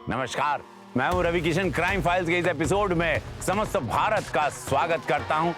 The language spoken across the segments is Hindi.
नमस्कार, मैं हूं रवि किशन। क्राइम फाइल्स के इस एपिसोड में समस्त भारत का स्वागत करता हूं।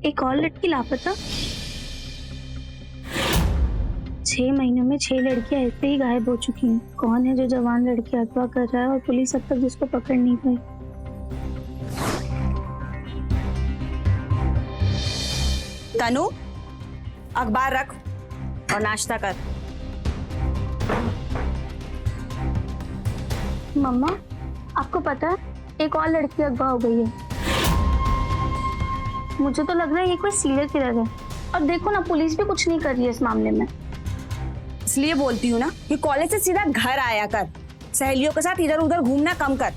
एक और लड़की लापता। 6 महीनों में 6 लड़कियां ऐसे ही गायब हो चुकी हैं। कौन है जो जवान लड़की अगवा कर रहा है और पुलिस अब तक जिसको पकड़ नहीं पाई? तनु, अखबार रख और नाश्ता कर। मम्मा, आपको पता है एक और लड़की अगवा हो गई है। मुझे तो लग रहा है ये कोई सीरियल किलर है। और देखो ना, पुलिस भी कुछ नहीं कर रही है इस मामले में। इसलिए बोलती हूँ ना कि कॉलेज से सीधा घर आया कर, सहेलियों के साथ इधर उधर घूमना कम कर।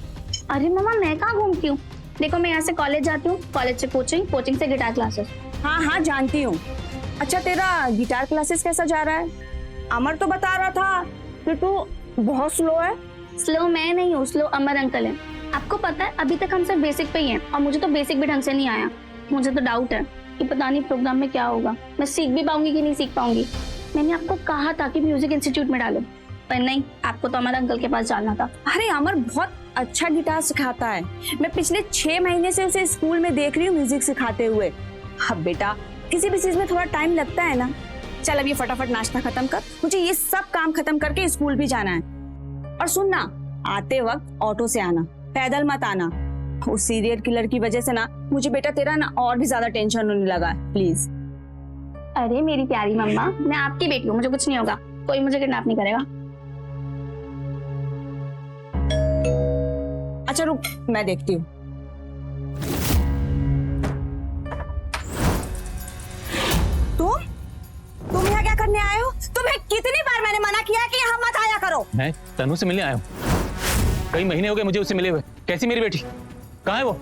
अरे मम्मा, मैं कहाँ घूमती हूँ? देखो, मैं यहाँ से कॉलेज जाती हूँ, कॉलेज से कोचिंग, कोचिंग से गिटार क्लासेस। हाँ हाँ जानती हूँ। अच्छा, तेरा गिटार क्लासेस कैसा जा रहा है? अमर तो बता रहा था कि तू बहुत स्लो है। स्लो मैं नहीं हूँ, स्लो अमर अंकल है। आपको पता है अभी तक हम सब बेसिक पे ही हैं और मुझे तो बेसिक भी ढंग से नहीं आया। मुझे तो डाउट है कि पता नहीं प्रोग्राम में क्या होगा, मैं सीख भी पाऊंगी कि नहीं सीख पाऊंगी। मैंने आपको कहा था कि म्यूजिक इंस्टीट्यूट में डालो, पर नहीं, आपको तो अमर अंकल के पास डालना था। अरे अमर बहुत अच्छा गिटार सिखाता है। मैं पिछले 6 महीने से उसे स्कूल में देख रही हूँ म्यूजिक सिखाते हुए। अब बेटा, किसी भी चीज में थोड़ा टाइम लगता है ना। चल अब ये फटाफट नाश्ता खत्म कर, मुझे ये सब काम खत्म करके स्कूल भी जाना है। और सुनना, आते वक्त ऑटो से आना, पैदल मत आना। उस सीरियल किलर की वजह से ना मुझे बेटा तेरा ना और भी ज्यादा टेंशन होने लगा है, प्लीज। अरे मेरी प्यारी मम्मा, मैं आपकी बेटी हूँ, मुझे कुछ नहीं होगा, कोई मुझे किडनैप नहीं करेगा। अच्छा रुक, मैं देखती हूँ। तुम यहाँ क्या करने आए हो? तुम्हें कितनी बार मैंने मना किया कि यहाँ मत आया करो। मैं तनु से मिलने आया हूँ। कई महीने हो गए मुझे उससे मिले हुए। कैसी मेरी बेटी? कहाँ है वो?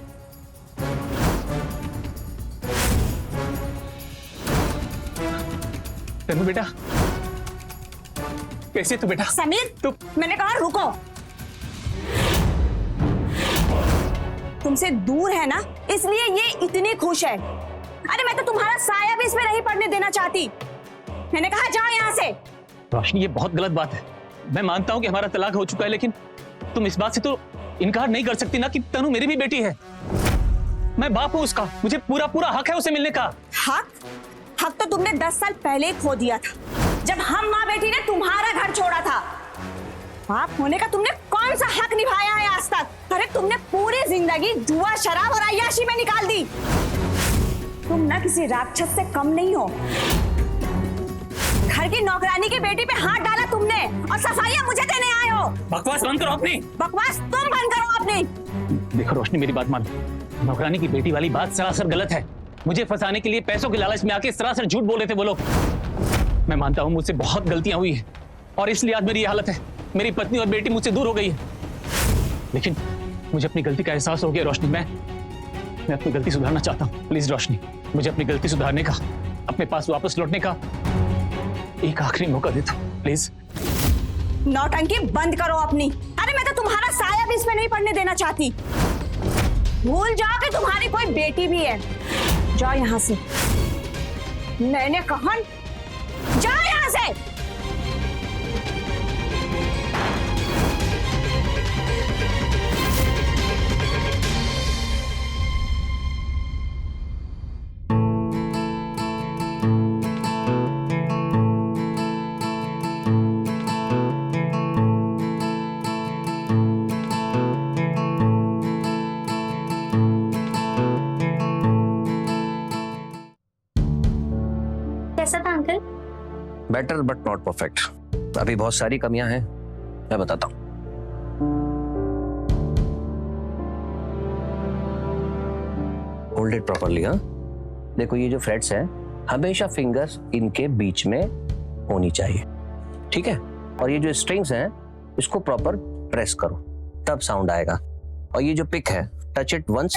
तनु बेटा, कैसे तू बेटा? समीर, तू मैंने कहा रुको। तुमसे दूर है ना, इसलिए ये इतनी खुश है। अरे मैं तो तुम्हारा साया भी इसमें नहीं पड़ने देना चाहती। मैंने कहा जाओ यहाँ से। रोशनी, ये बहुत गलत बात है। मैं मानता हूँ कि हमारा तलाक हो चुका है, लेकिन तुम इस बात से तो इनकार नहीं कर सकती ना कि तनु मेरी भी बेटी है। मैं बाप हूँ उसका, मुझे पूरा पूरा हक है उसे मिलने का। हक तो तुमने 10 साल पहले ही खो दिया था, जब हम माँ बेटी ने तुम्हारा घर छोड़ा था। बाप होने का तुमने कौन सा हक निभाया है आज तक? अरे तुमने पूरी जिंदगी जुआ, शराब और अय्याशी में निकाल दी। तुम ना किसी राक्षस से कम नहीं हो। घर की नौकरानी की बेटी पे हाथ डाला तुमने और सफाइयां मुझे देने आए हो। बकवास बंद करो अपनी। बकवास तुम बंद करो अपनी। देखो रोशनी, मेरी बात मान। नौकरानी की बेटी वाली बात सरासर गलत है। मुझे फंसाने के लिए पैसों के लालच में आके सरासर झूठ बोल रहे थे वो लोग। मैं मानता हूँ मुझसे बहुत गलतियां हुई है और इसलिए आज मेरी ये हालत है। मेरी पत्नी और बेटी मुझसे दूर हो गई है, लेकिन मुझे अपनी गलती का एहसास हो गया। रोशनी, मैं अपनी गलती सुधारना चाहता हूँ। प्लीज रोशनी, मुझे अपनी गलती सुधारने का, अपने पास वापस लौटने का एक आखिरी मौका दे दो प्लीज। नौटंकी बंद करो अपनी। अरे मैं तो तुम्हारा साया भी इसमें नहीं पड़ने देना चाहती। भूल जाओ कि तुम्हारी कोई बेटी भी है। जाओ यहाँ से, मैंने कहा जाओ यहाँ से। कैसा था uncle? Better but not perfect. अभी बहुत सारी कमियां हैं, मैं बताता हूं। Hold it properly. हाँ, देखो ये जो फ्रेट्स हैं हमेशा फिंगर्स इनके बीच में होनी चाहिए, ठीक है? और ये जो स्ट्रिंग्स हैं इसको प्रॉपर प्रेस करो, तब साउंड आएगा। और ये जो पिक है, टच इट वंस,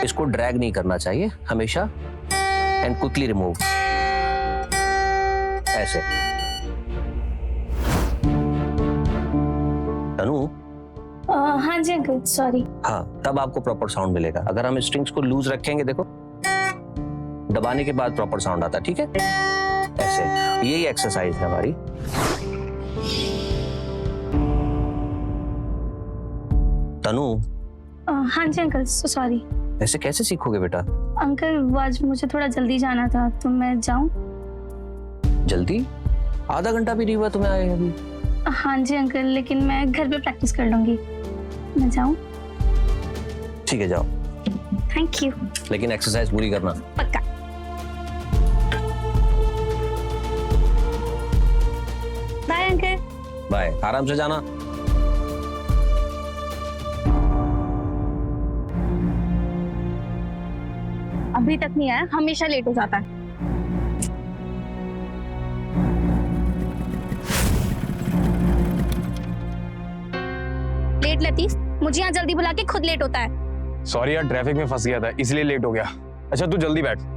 इसको ड्रैग नहीं करना चाहिए हमेशा, एंड क्विकली रिमूव, ऐसे। तनु, हाँ जी अंकल, सॉरी। हाँ, तब आपको प्रॉपर साउंड मिलेगा। अगर हम स्ट्रिंग्स को लूज रखेंगे, देखो दबाने के बाद प्रॉपर साउंड आता है, ठीक है? ऐसे, यही एक्सरसाइज है हमारी। तनु, हाँ जी अंकल, सॉरी। ऐसे कैसे सीखोगे बेटा? अंकल वो आज मुझे थोड़ा जल्दी जाना था, तो मैं जाऊं? जल्दी? आधा घंटा भी नहीं हुआ तुम्हें आए अभी। हाँ जी अंकल, लेकिन मैं घर पे प्रैक्टिस कर लूंगी। मैं जाऊं? ठीक है, जाओ, थैंक यू। लेकिन एक्सरसाइज पूरी करना। पक्का। Bye uncle. बाय, आराम से जाना। अभी तक नहीं आया, हमेशा लेट हो जाता है। लेट लतीफ, मुझे यहाँ जल्दी बुला के खुद लेट होता है। सॉरी यार, ट्रैफिक में फंस गया था इसलिए लेट हो गया। अच्छा तू जल्दी बैठ।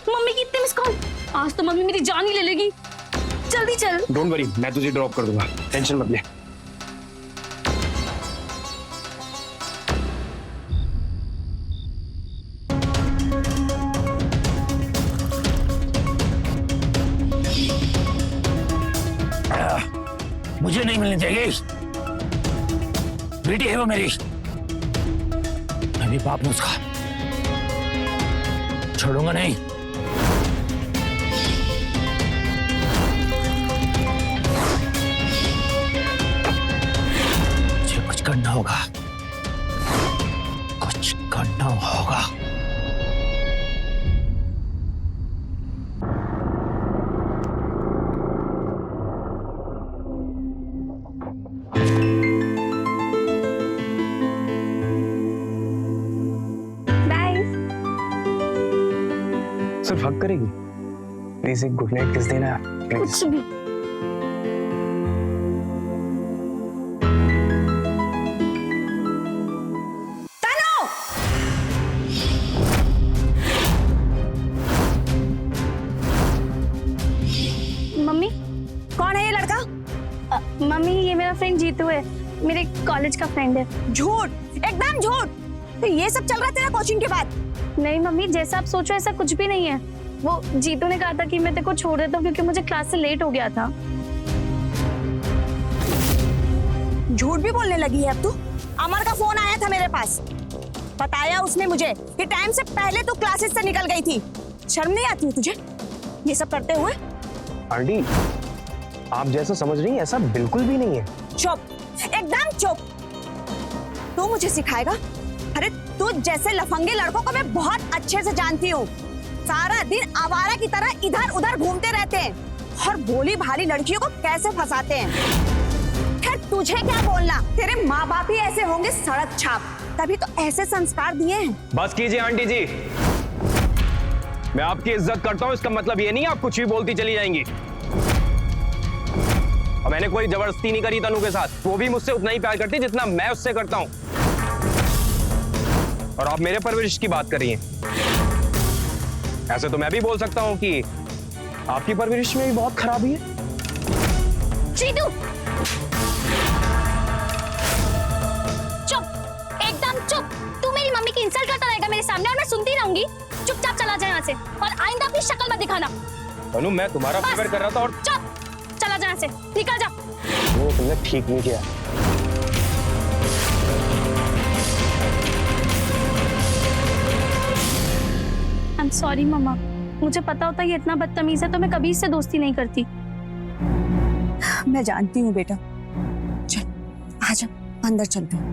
मम्मी की इतने मिस कॉल, आज तो मम्मी मेरी जान ही ले लेगी। जल्दी चल। डोंट वरी, मैं तुझे ड्रॉप कर दूंगा, टेंशन मत ले। मुझे नहीं मिलनी चाहिए, बेटी है वो मेरी। मैं भी बाप हूं उसका, छोड़ूंगा नहीं। मुझे कुछ करना होगा, कुछ करना होगा। सिर्फ हक करेगी, प्लीज एक गुड नाइट किस देना यार, प्लीज। कुछ भी। मम्मी, कौन है ये लड़का? मम्मी ये मेरा फ्रेंड जीतू है, मेरे कॉलेज का फ्रेंड है। झूठ, एकदम झूठ। तो ये सब चल रहा तेरा कोचिंग के बाद? नहीं मम्मी, जैसा आप सोचो ऐसा कुछ भी नहीं है। वो जीतू ने कहा था कि मैं तेरे को छोड़ देता हूँ क्योंकि मुझे क्लास से लेट हो गया था। झूठ भी बोलने लगी है अब तू। अमर का फोन आया था मेरे पास, बताया उसने मुझे कि टाइम से पहले तू क्लासेस से निकल गई थी। शर्म नहीं आती है तुझे ये सब करते हुए? आंटी, आप जैसा समझ रही हैं ऐसा बिल्कुल भी नहीं है। चुप, एकदम चुप। तू मुझे सिखाएगा? अरे तू जैसे लफंगे लड़कों को मैं बहुत अच्छे से जानती हूँ। सारा दिन आवारा की तरह इधर उधर घूमते रहते हैं और भोली भाली लड़कियों को कैसे फंसाते हैं। खैर तुझे क्या बोलना, तेरे माँ बाप ही ऐसे होंगे सड़क छाप, तभी तो ऐसे संस्कार दिए हैं। बस कीजिए आंटी जी, मैं आपकी इज्जत करता हूँ, इसका मतलब ये नहीं आप कुछ भी बोलती चली जाएंगी। और मैंने कोई जबरदस्ती नहीं करी तनु के साथ, वो भी मुझसे उतना ही प्यार करती जितना मैं उससे करता हूँ। और आप मेरे परवरिश की बात कर रही हैं। ऐसे तो मैं भी बोल सकता हूँ कि आपकी परवरिश में भी बहुत खराबी है। चीतू, चुप, एकदम चुप। तू मेरी मम्मी की इंसल्ट करता रहेगा मेरे सामने और मैं सुनती रहूंगी। चुपचाप चला जा यहाँ से और आइंदा अपनी शक्ल मत दिखाना। तनु मैं तुम्हारा बस। फेवर कर रहा था और चुप, चला जा यहाँ से, निकल जा। वो तुमने ठीक नहीं किया। आई एम सॉरी मम्मा, मुझे पता होता ये इतना बदतमीज है तो मैं कभी इससे दोस्ती नहीं करती। मैं जानती हूँ बेटा, चल आजा अंदर चलते हैं।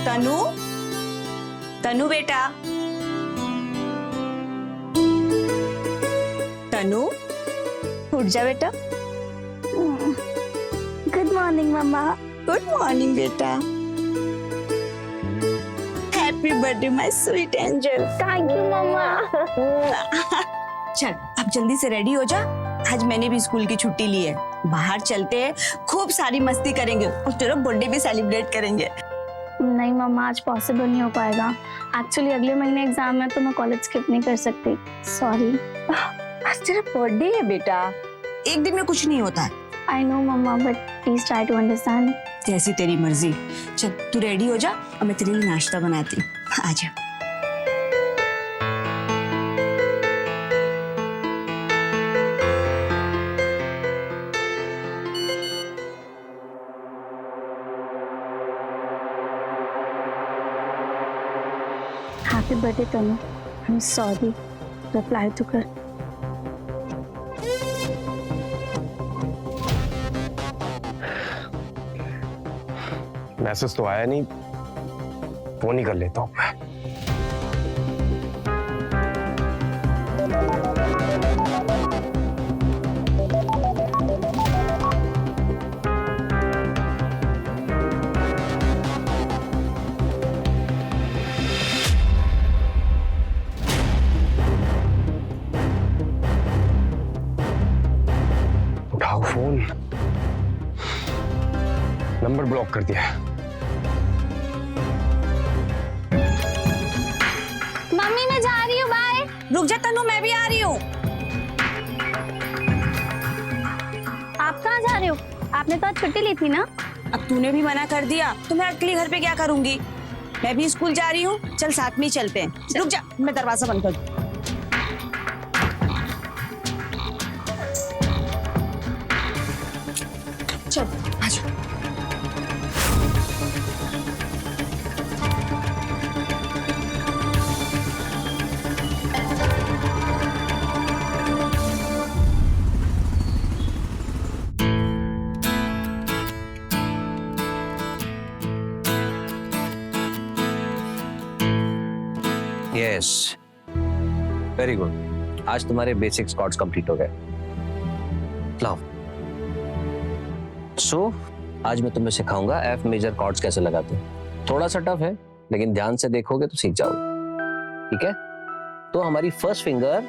तनु, तनु बेटा, तनु उठ जा बेटा। Good morning mamma. Good morning बेटा। Happy birthday my sweet angel. Thank you mamma. चल अब जल्दी से रेडी हो जा, आज मैंने भी स्कूल की छुट्टी ली है। बाहर चलते हैं, खूब सारी मस्ती करेंगे और तेरा बर्थडे भी सेलिब्रेट करेंगे। नहीं मम्मा, आज पॉसिबल नहीं हो पाएगा। एक्चुअली अगले महीने एग्जाम है तो मैं कॉलेज स्किप नहीं कर सकती। सॉरी। आज तेरा बर्थडे है बेटा, एक दिन में कुछ नहीं होता है। I know mamma, but please try to understand. जैसी तेरी मर्जी। चल तू रेडी हो जा और मैं तेरे लिए नाश्ता बनाती हूँ। आजा। Happy birthday Tanu. I am sorry, reply तो कर। मैसेज तो आया नहीं, फोन ही कर लेता हूँ मैं। उठाओ फोन, नंबर ब्लॉक कर दिया। मम्मी मैं जा रही हूँ, बाय। रुक जा तनु, मैं भी आ रही हूँ। आप कहाँ जा रहे हो? आपने तो आज छुट्टी ली थी ना? अब तूने भी मना कर दिया तो मैं अकेले घर पे क्या करूंगी। मैं भी स्कूल जा रही हूँ, चल साथ में ही चलते हैं। रुक जा, मैं दरवाजा बंद कर दूं। चल आजा। Yes, very good. आज तुम्हारे बेसिक्स कॉर्ड्स कंप्लीट हो गए। लाओ। सो आज मैं तुम्हें सिखाऊंगा एफ मेजर कॉर्ड्स कैसे लगाते हैं। थोड़ा सा टफ है, लेकिन ध्यान से देखोगे तो सीख जाओगे। ठीक है? तो हमारी फर्स्ट फिंगर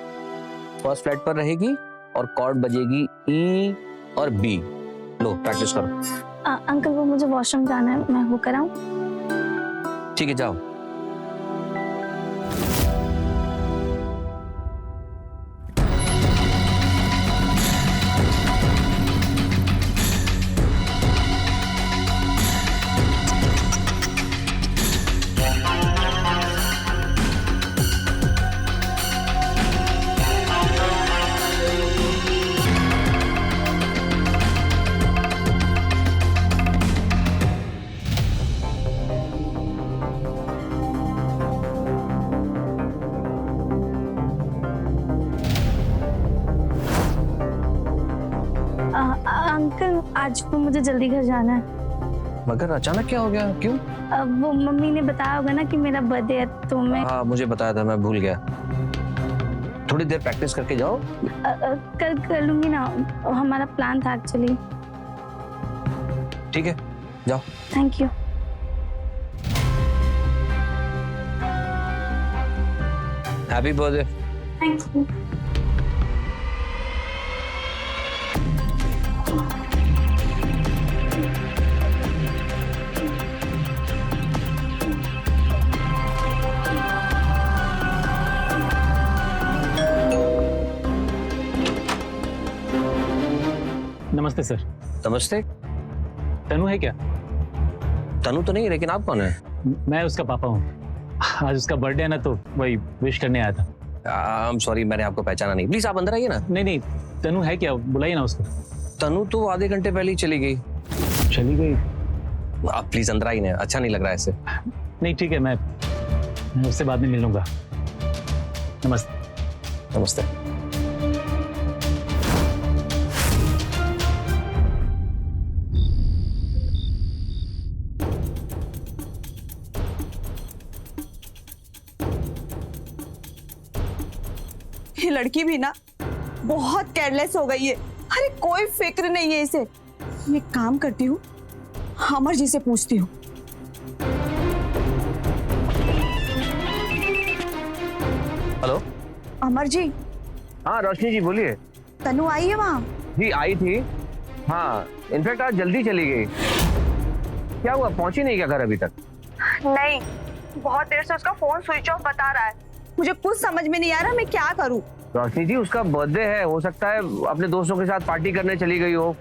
फर्स्ट फ्लैट पर रहेगी और कॉर्ड बजेगी ई और बी। लो प्रैक्टिस करो। अंकल वो मुझे वॉशरूम जाना है, मैं वो कराऊं? ठीक है, जाओ। अंकल आज तो मुझे जल्दी घर जाना है। मगर अचानक क्या हो गया, क्यों? वो मम्मी ने बताया होगा ना कि मेरा बर्थडे है, तो मैं हाँ मुझे बताया था, मैं भूल गया। थोड़ी देर प्रैक्टिस करके जाओ। कल कर लूंगी ना, हमारा प्लान था एक्चुअली। ठीक है, जाओ। Thank you. Happy birthday. Thank you. नमस्ते सर। नमस्ते। तनु है क्या? तनु तो नहीं, लेकिन आप कौन है? मैं उसका पापा हूँ। आज उसका बर्थडे है ना, तो वही विश करने आया था। आई एम सॉरी, मैंने आपको पहचाना नहीं। प्लीज आप अंदर आइए ना। नहीं नहीं, तनु है क्या? बुलाइए ना उसको। तनु तो आधे घंटे पहले ही चली गई। चली गई? आप प्लीज अंदर आइए ना, अच्छा नहीं लग रहा है ऐसे। नहीं ठीक है, मैं उससे बाद में मिल लूंगा। नमस्ते। नमस्ते। ये लड़की भी ना बहुत केयरलेस हो गई है। अरे कोई फिक्र नहीं है इसे। मैं काम करती हूँ, अमर जी से पूछती हूँ। हेलो। अमर जी। हाँ रोशनी जी बोलिए। तनु आई है वहाँ? जी आई थी। हाँ इनफैक्ट आज जल्दी चली गई। क्या हुआ, पहुंची नहीं क्या घर अभी तक? नहीं, बहुत देर से उसका फोन स्विच ऑफ बता रहा है। मुझे कुछ समझ में नहीं आ रहा मैं क्या करूँ। रोशनी जी उसका बर्थडे है, हो सकता है अपने दोस्तों के साथ पार्टी करने चली गई हो।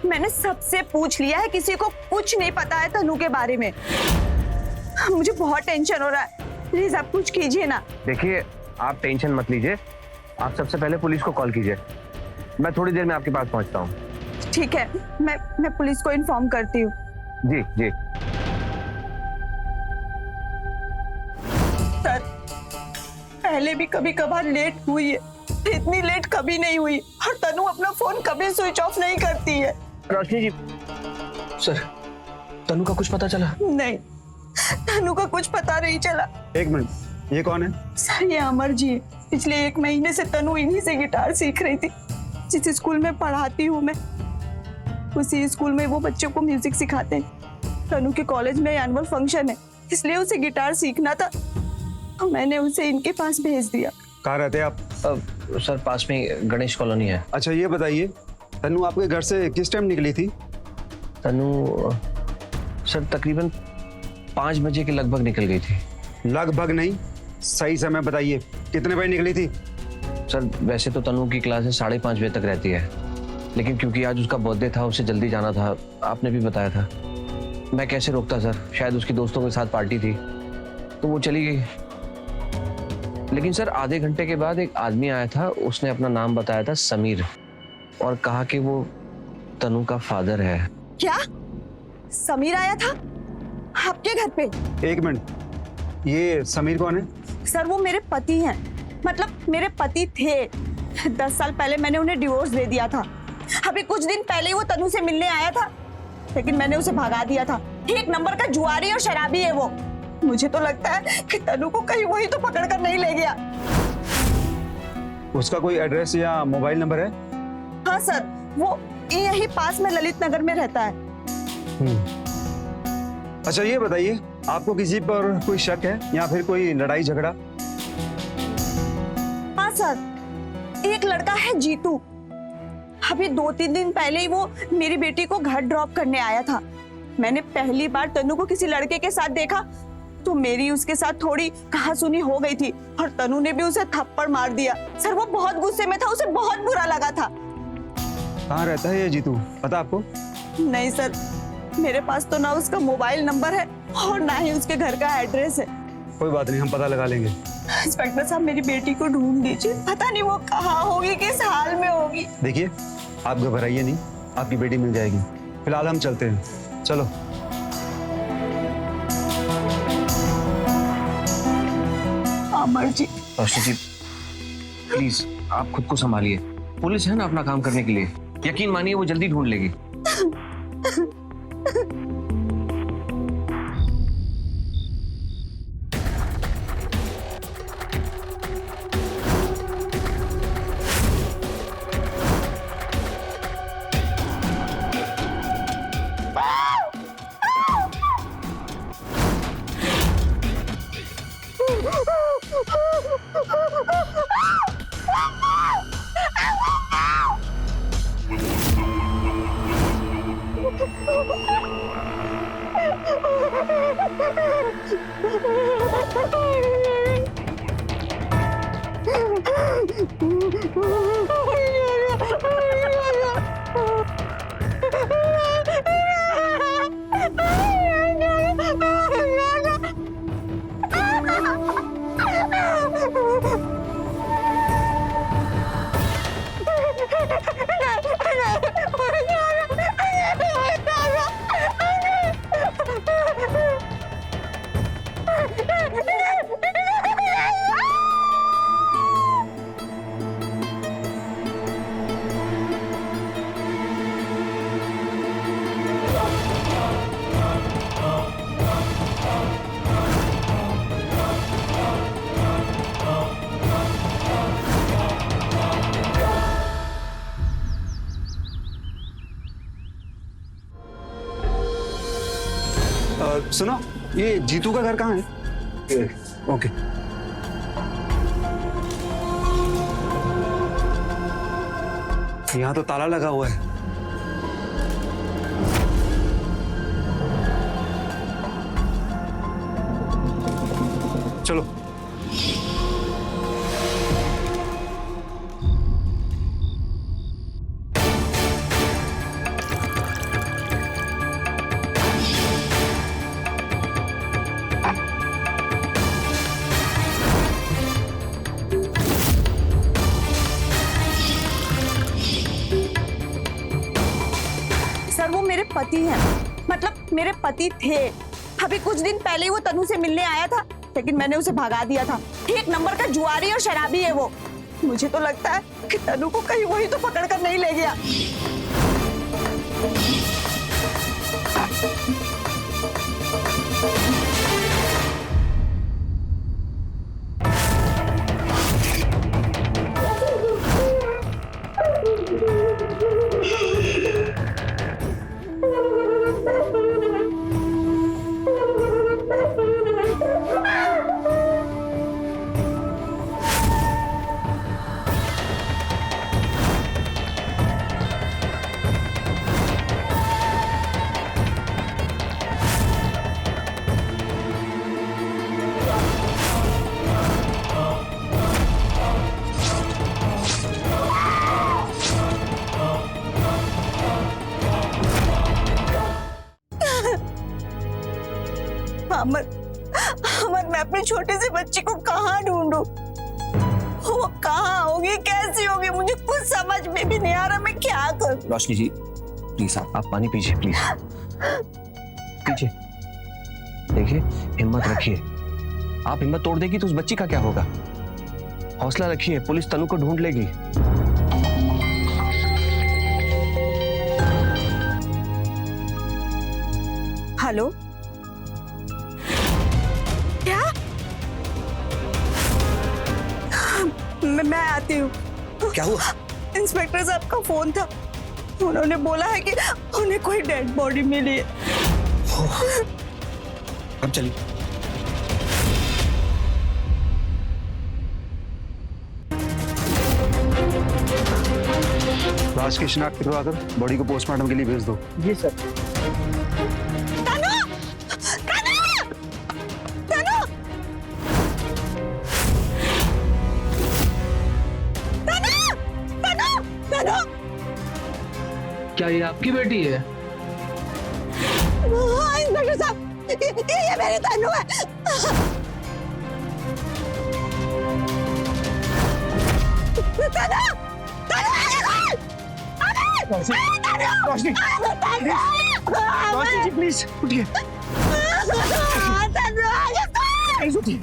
मैंने सबसे पूछ लिया है, किसी को कुछ नहीं पता है तनु के बारे में। मुझे बहुत टेंशन हो रहा है, प्लीज आप कुछ कीजिए ना। देखिए आप टेंशन मत लीजिए, आप सबसे पहले पुलिस को कॉल कीजिए। मैं थोड़ी देर में आपके पास पहुंचता हूँ। ठीक है, मैं पुलिस को इन्फॉर्म करती हूँ। जी जी। सर, पहले भी कभी कभार लेट हुई है, इतनी लेट कभी नहीं हुई। और तनु अपना फोन कभी स्विच ऑफ नहीं करती है। रोशनी जी। सर तनु का कुछ पता चला? नहीं, तनु का कुछ पता नहीं चला। एक मिनट, ये कौन है? सर ये अमर जी है। पिछले 1 महीने से तनु इन्हीं से गिटार सीख रही थी। जिस स्कूल में पढ़ाती हूँ मैं, उसी स्कूल में वो बच्चों को म्यूजिक सिखाते हैं। तनु के कॉलेज में एनुअल फंक्शन है, इसलिए उसे गिटार सीखना था, तो मैंने उसे इनके पास भेज दिया। कहाँ रहते हैं आप? सर पास में गणेश कॉलोनी है। अच्छा ये बताइए, तनु आपके घर से किस टाइम निकली थी? तनु सर तकरीबन 5 बजे के लगभग निकल गई थी। लगभग नहीं, सही समय बताइए, कितने बजे निकली थी? सर वैसे तो तनु की क्लासेस 5:30 बजे तक रहती है, लेकिन क्योंकि आज उसका बर्थडे था, उसे जल्दी जाना था, आपने भी बताया था। मैं कैसे रोकता सर, शायद उसकी दोस्तों के साथ पार्टी थी तो वो चली गई। लेकिन सर आधे घंटे के बाद एक आदमी आया था, उसने अपना नाम बताया था समीर, और कहा कि वो तनु का फादर है। क्या समीर आया था आपके घर पे? एक मिनट, ये समीर कौन है? सर वो मेरे पति हैं, मतलब मेरे पति थे। 10 साल पहले मैंने उन्हें डिवोर्स दे दिया था। अभी कुछ दिन पहले ही वो तनु से मिलने आया था, लेकिन मैंने उसे भगा दिया था। एक नंबर का जुआरी और शराबी है वो। मुझे तो लगता है कि तनु को कहीं वही तो पकड़ कर नहीं ले गया। उसका कोई एड्रेस या मोबाइल नंबर है? हाँ सर, वो यही पास में ललित नगर में रहता है। अच्छा ये बताइए, आपको किसी पर कोई शक है या फिर कोई लड़ाई झगड़ा? हाँ सर, एक लड़का है जीतू। अभी 2-3 दिन पहले ही वो मेरी बेटी को घर ड्रॉप करने आया था। मैंने पहली बार तनु को किसी लड़के के साथ देखा तो मेरी उसके साथ थोड़ी कहासुनी हो गई थी और तनु ने भी उसे थप्पड़ मार दिया। सर वो बहुत गुस्से में था, उसे बहुत बुरा लगा था। कहाँ रहता है ये जीतू, पता आपको? नहीं सर, मेरे पास तो ना उसका मोबाइल नंबर है और ना ही उसके घर का एड्रेस है। कोई बात नहीं, हम पता लगा लेंगे। इंस्पेक्टर साहब, मेरी बेटी को ढूंढ दीजिए, पता नहीं वो कहाँ होगी, किस हाल में होगी। देखिए, आप घबराइए नहीं, आपकी बेटी मिल जाएगी। फिलहाल हम चलते हैं, चलो। अमर जी, रोशनी जी प्लीज आप खुद को संभालिए। पुलिस है ना अपना काम करने के लिए, यकीन मानिए वो जल्दी ढूंढ लेगी। सुनो, ये जीतू का घर कहाँ है? ओके। यहाँ तो ताला लगा हुआ है। चलो। सर वो मेरे पति हैं, मतलब मेरे पति थे। अभी कुछ दिन पहले ही वो तनु से मिलने आया था, लेकिन मैंने उसे भगा दिया था। एक नंबर का जुआरी और शराबी है वो। मुझे तो लगता है कि तनु को कहीं वही तो पकड़ कर नहीं ले गया। अमर, अमर, मैं अपने छोटे से बच्चे को कहाँ ढूंढूं? वो कहाँ होगी, कैसी होगी, मुझे कुछ समझ में भी नहीं आ रहा। मैं क्या करूं? रोशनी जी प्लीज आप पानी पीजिए, प्लीज पीजिए। देखिए हिम्मत रखिए, आप हिम्मत तोड़ देगी तो उस बच्ची का क्या होगा? हौसला रखिए, पुलिस तनु को ढूंढ लेगी। हेलो मैं आती हूँ। क्या हुआ? इंस्पेक्टर साहब का फोन था, उन्होंने बोला है कि उन्हें कोई डेड बॉडी मिली है। अब चलिए। लाश की शिनाख्त करवाकर बॉडी को पोस्टमार्टम के लिए भेज दो। जी सर। तनु! तनु! तनु! तनु! तनु! तनु! क्या ये आपकी बेटी है? हाँ, इंस्पेक्टर साहब, ये मेरी तनु है। तनु! रोशनी, रोशनी जी प्लीज उठिए। प्लीज उठिए।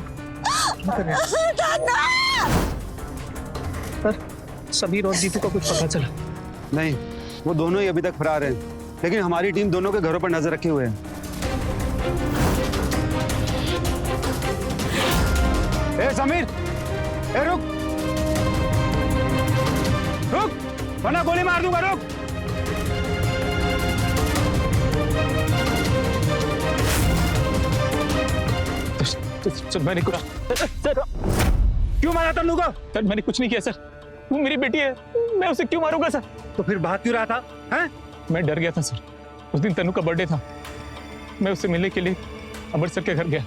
सर, समीर और जीतू का कुछ पता चला? नहीं, वो दोनों ही अभी तक फरार हैं, लेकिन हमारी टीम दोनों के घरों पर नजर रखे हुए है। ए समीर, ए रुक, रुक, वरना गोली मार दूंगा, रुक। सर मैंने कुछ सर क्यों मारा तन्नू को? सर मैंने कुछ नहीं किया सर, वो मेरी बेटी है, मैं उसे क्यों मारूंगा सर? तो फिर भाग क्यों रहा था? हैं? मैं डर गया था सर, उस दिन तनु का बर्थडे था, मैं उससे मिलने के लिए अमृतसर के घर गया,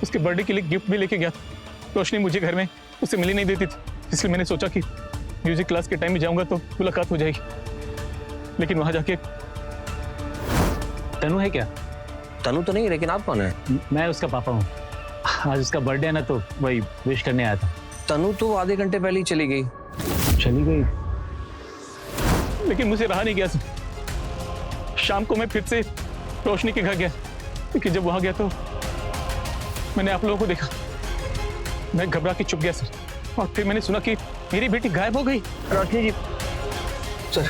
उसके बर्थडे के लिए गिफ्ट भी लेके गया था। रोशनी मुझे घर में उससे मिलने नहीं देती थी, इसलिए मैंने सोचा कि म्यूजिक क्लास के टाइम में जाऊंगा तो मुलाकात हो जाएगी, लेकिन वहां जाके तनु है क्या? तनु तो नहीं, लेकिन आप कौन है? मैं उसका पापा हूँ, आज उसका बर्थडे है ना, तो वही विश करने आया था। तनु तो आधे घंटे पहले ही चली गई। चली गई, लेकिन मुझे रहा नहीं गया सर। शाम को मैं फिर से रोशनी के घर गया, लेकिन जब वहां गया तो मैंने आप लोगों को देखा, मैं घबरा के चुप गया सर, और फिर मैंने सुना कि मेरी बेटी गायब हो गई। रोशनी जी, सर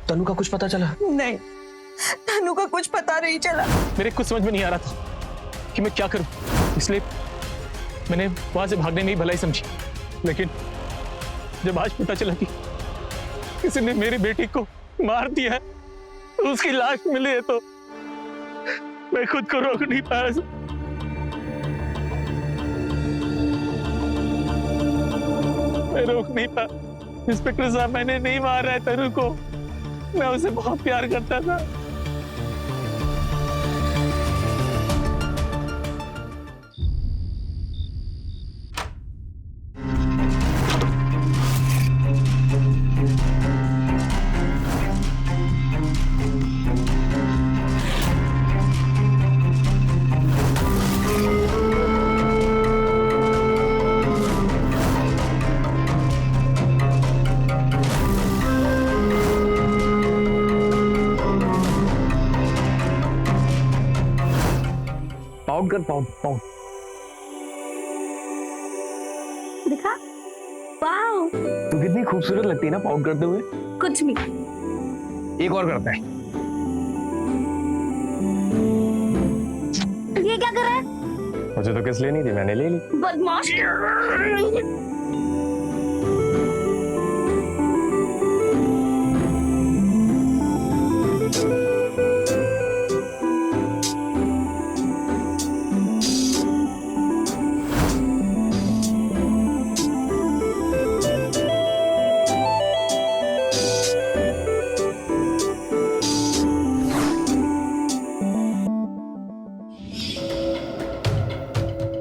तनु का कुछ पता चला? नहीं, तनु का कुछ पता नहीं चला। मेरे कुछ समझ में नहीं आ रहा था कि मैं क्या करूं, इसलिए मैंने वहां से भागने में ही भलाई समझी, लेकिन जब आज पता चला कि किसी ने मेरी बेटी को मार दिया है, तो उसकी लाश मिली है, तो मैं खुद को रोक नहीं पाया। मैं रोक नहीं पाया। इंस्पेक्टर साहब, मैंने नहीं मारा है तनु को, मैं उसे बहुत प्यार करता था। पाउड कर, पाउड पाउड। दिखा? वाओ, तू कितनी खूबसूरत लगती है ना पाउड करते हुए। कुछ भी। एक और करता है। ये क्या कर रहा है? मुझे तो किस लेनी थी, मैंने ले ली। बदमाश।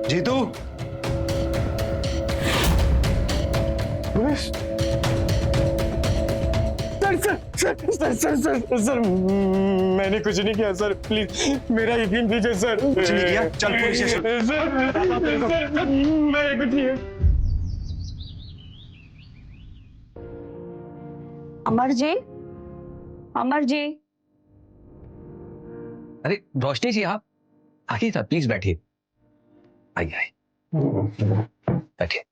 जीतू, सर, मैंने कुछ नहीं किया सर, प्लीज मेरा यकीन कीजिए सर। कुछ नहीं किया? चल पुलिस स्टेशन। मैं कुछ नहीं। अमर जी, अमर जी। अरे रोशनी जी, आप आइए साहब, प्लीज बैठिए। आइए आइए, बैठिए।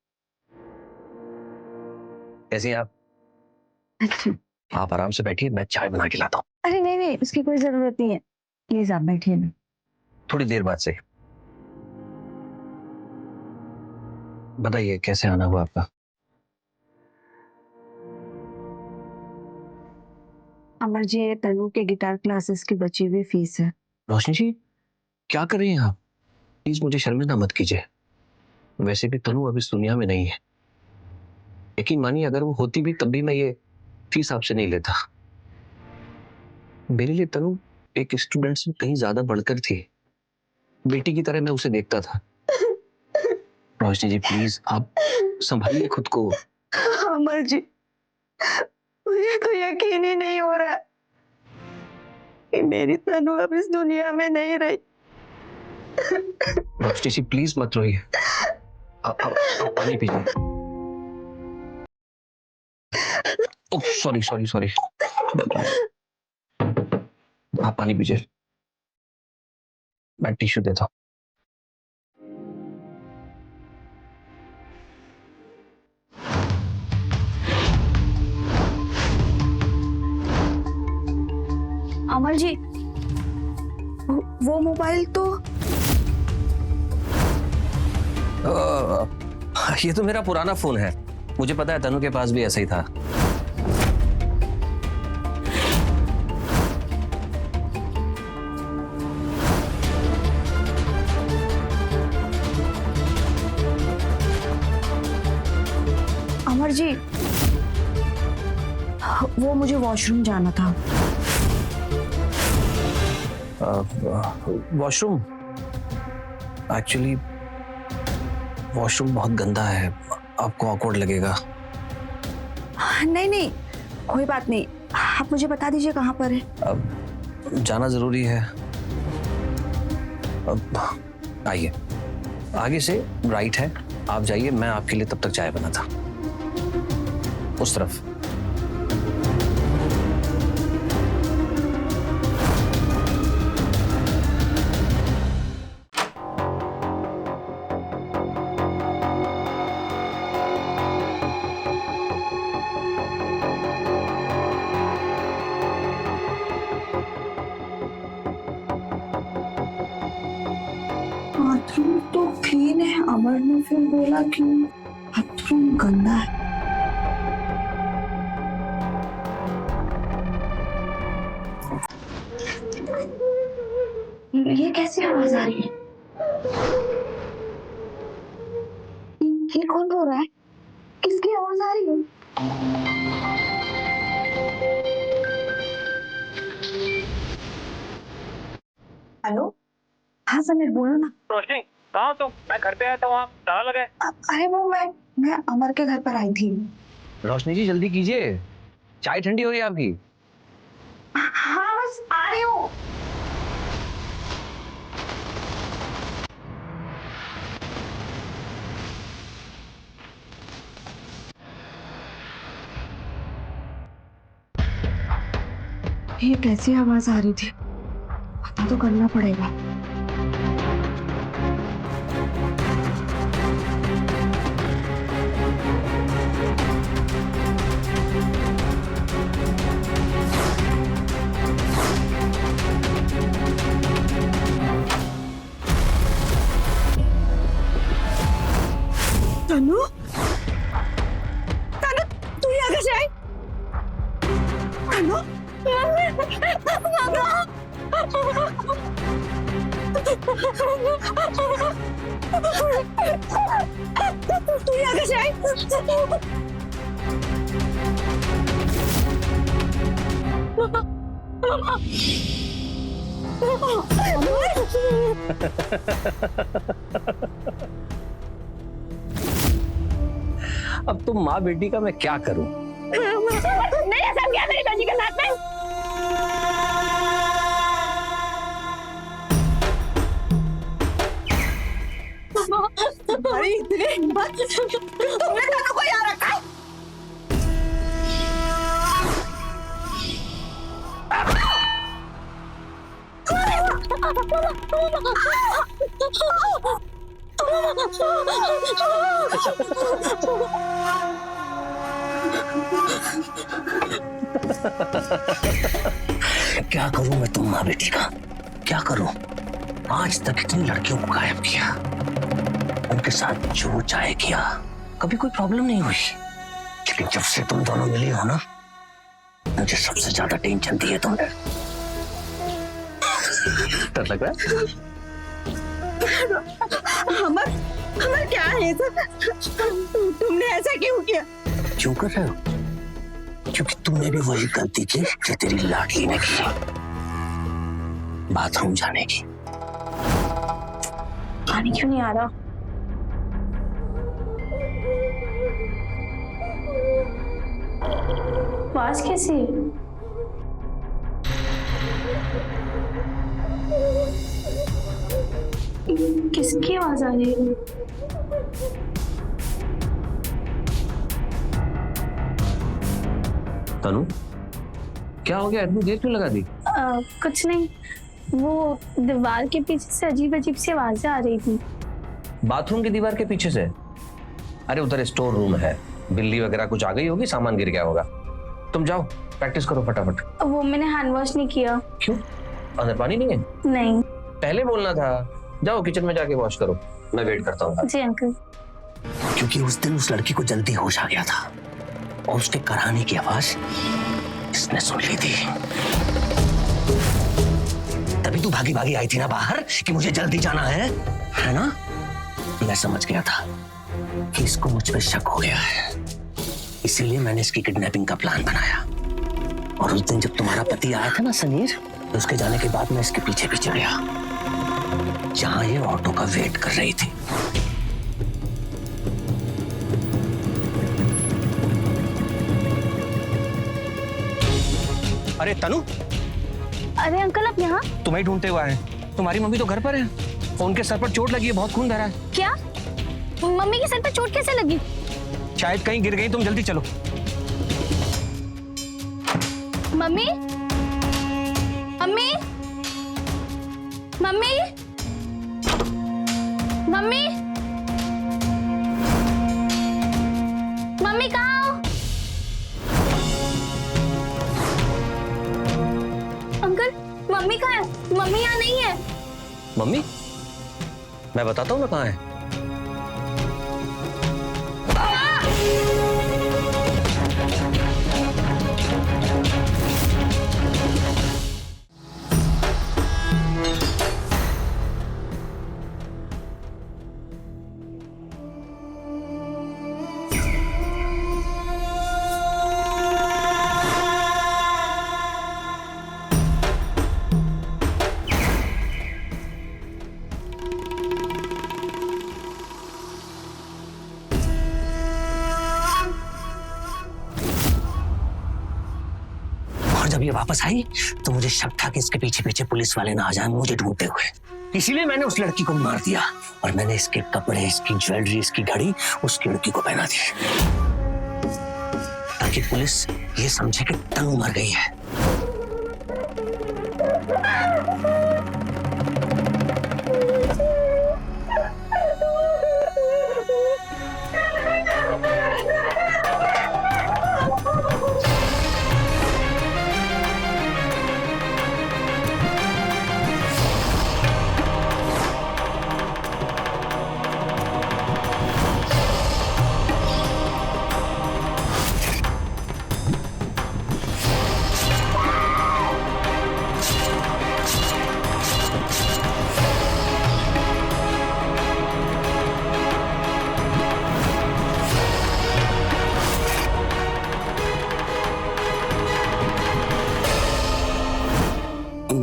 कैसी हैं आप? अच्छा। आप आराम से बैठिए, मैं चाय बना के लाता हूँ। अरे नहीं नहीं, उसकी कोई जरूरत नहीं है, प्लीज आप बैठिए ना। थोड़ी देर बाद से। बताइए कैसे आना हुआ आपका? अमर जी, ये तनु के गिटार क्लासेस की बची हुई फीस है। रोशनी जी, क्या कर रही हैं आप? प्लीज मुझे शर्मिंदा मत कीजिए। वैसे भी तनु अब इस दुनिया में नहीं है। यकीन मानिए, अगर वो होती भी तब भी मैं ये फीस आपसे नहीं लेता। मेरे लिए तनु एक स्टूडेंट से कहीं ज्यादा बढ़कर थी। बेटी की तरह मैं उसे देखता था। रोशनी जी, प्लीज आप संभालिए खुद को। अमर जी, मुझे तो यकीन ही नहीं हो रहा कि मेरी तनु अब इस दुनिया में नहीं रही। रोशनी जी, प्लीज मत रोइए। आप पानी पीजिए। Sorry sorry sorry. आप पानी पीजिए। मैं टिश्यू देता हूँ। अमर जी, वो मोबाइल तो ये तो मेरा पुराना फोन है। मुझे पता है तनु के पास भी ऐसा ही था। अमर जी, वो मुझे वॉशरूम जाना था। वॉशरूम? एक्चुअली वॉशरूम बहुत गंदा है, आपको ऑकवर्ड लगेगा। नहीं नहीं, कोई बात नहीं, आप मुझे बता दीजिए कहाँ पर है। अब जाना जरूरी है। अब आइए, आगे से राइट है, आप जाइए। मैं आपके लिए तब तक चाय बनाता। उस तरफ। बाथरूम तो क्लीन है, अमर ने फिर बोला कि बाथरूम गंदा है। ये कैसी आवाज आ रही है? ये कौन रो रहा है? किसकी आवाज आ रही है? हेलो, हाँ समीर, बोलो ना। रोशनी, कहाँ तुम? मैं घर पे आया था, वहाँ ताला लगा है। अरे वो मैं अमर के घर पर आई थी। रोशनी जी, जल्दी कीजिए, चाय ठंडी हो रही है आपकी। हाँ बस आ रही हूँ। ये कैसी आवाज आ रही थी? पता तो करना पड़ेगा। तनु, तनु, तू यहाँ कैसे आई? तनु, तू यहाँ कैसे आई? अब तुम माँ बेटी का मैं क्या करूं? नहीं, ऐसा क्या मेरी बेटी के साथ में? तुम्हारी इतनी हिम्मत, तुमने तनु को यहाँ रखा है? क्या करूं मैं तुम माँ बेटी का? क्या करूं? आज तक इतनी लड़कियों को गायब किया, उनके साथ जो चाहे किया, कभी कोई प्रॉब्लम नहीं हुई। लेकिन जब से तुम दोनों मिली हो ना, मुझे सबसे ज्यादा टेंशन दी है तुमने। डर लग रहा है? अमर, अमर क्या है सब? तुमने ऐसा क्यों किया? क्यों कर रहे हो? क्योंकि तुमने भी वही गलती की जो तेरी लाडली ने की, बाथरूम जाने की। पानी क्यों नहीं आ रहा? आवाज कैसी है? किसकी आवाज आ रही है? तनु, क्या हो गया? इतनी देर क्यों लगा दी? कुछ नहीं, वो दीवार के पीछे से अजीब अजीब सी आवाजें आ रही थी। बाथरूम की दीवार के पीछे से? अरे उधर स्टोर रूम है, बिल्ली वगैरह कुछ आ गई होगी, सामान गिर गया होगा। तुम जाओ प्रैक्टिस करो फटाफट। वो मैंने हैंड वॉश नहीं किया। क्यों? अंदर पानी नहीं है? नहीं। पहले बोलना था। जाओ किचन में जाके वॉश करो, मैं वेट करता हूँ। जी अंकल। क्योंकि उस दिन उस लड़की को जल्दी होश आ गया था और उसके कराने की आवाज इसने सुन ली थी। तभी तू भागी भागी आई थी ना बाहर कि मुझे जल्दी जाना है ना? मैं समझ गया था कि इसको मुझ पे शक हो गया है, इसीलिए मैंने इसकी किडनैपिंग का प्लान बनाया। और उस दिन जब तुम्हारा पति आया था ना समीर, तो उसके जाने के बाद मैं इसके पीछे पीछे गया जहां ये ऑटो का वेट कर रही थी। अरे तनु, अरे अंकल आप यहाँ? तुम्हें ढूंढते हुए आए। तुम्हारी मम्मी तो घर पर है, उनके सर पर चोट लगी है, बहुत खून बह रहा है। क्या? मम्मी के सर पे चोट कैसे लगी? शायद कहीं गिर गई। तुम जल्दी चलो। Mummy, mummy, mummy, mummy, mummy कहाँ हो? अंकल मम्मी कहाँ है? मम्मी यहाँ नहीं है। मम्मी? मैं बताता हूँ ना कहाँ है। जब ये वापस आई तो मुझे शक था कि इसके पीछे पीछे पुलिस वाले ना आ जाएं मुझे ढूंढते हुए, इसीलिए मैंने उस लड़की को मार दिया और मैंने इसके कपड़े, इसकी ज्वेलरी, इसकी घड़ी उस लड़की को पहना दी ताकि पुलिस ये समझे कि तनु मर गई है।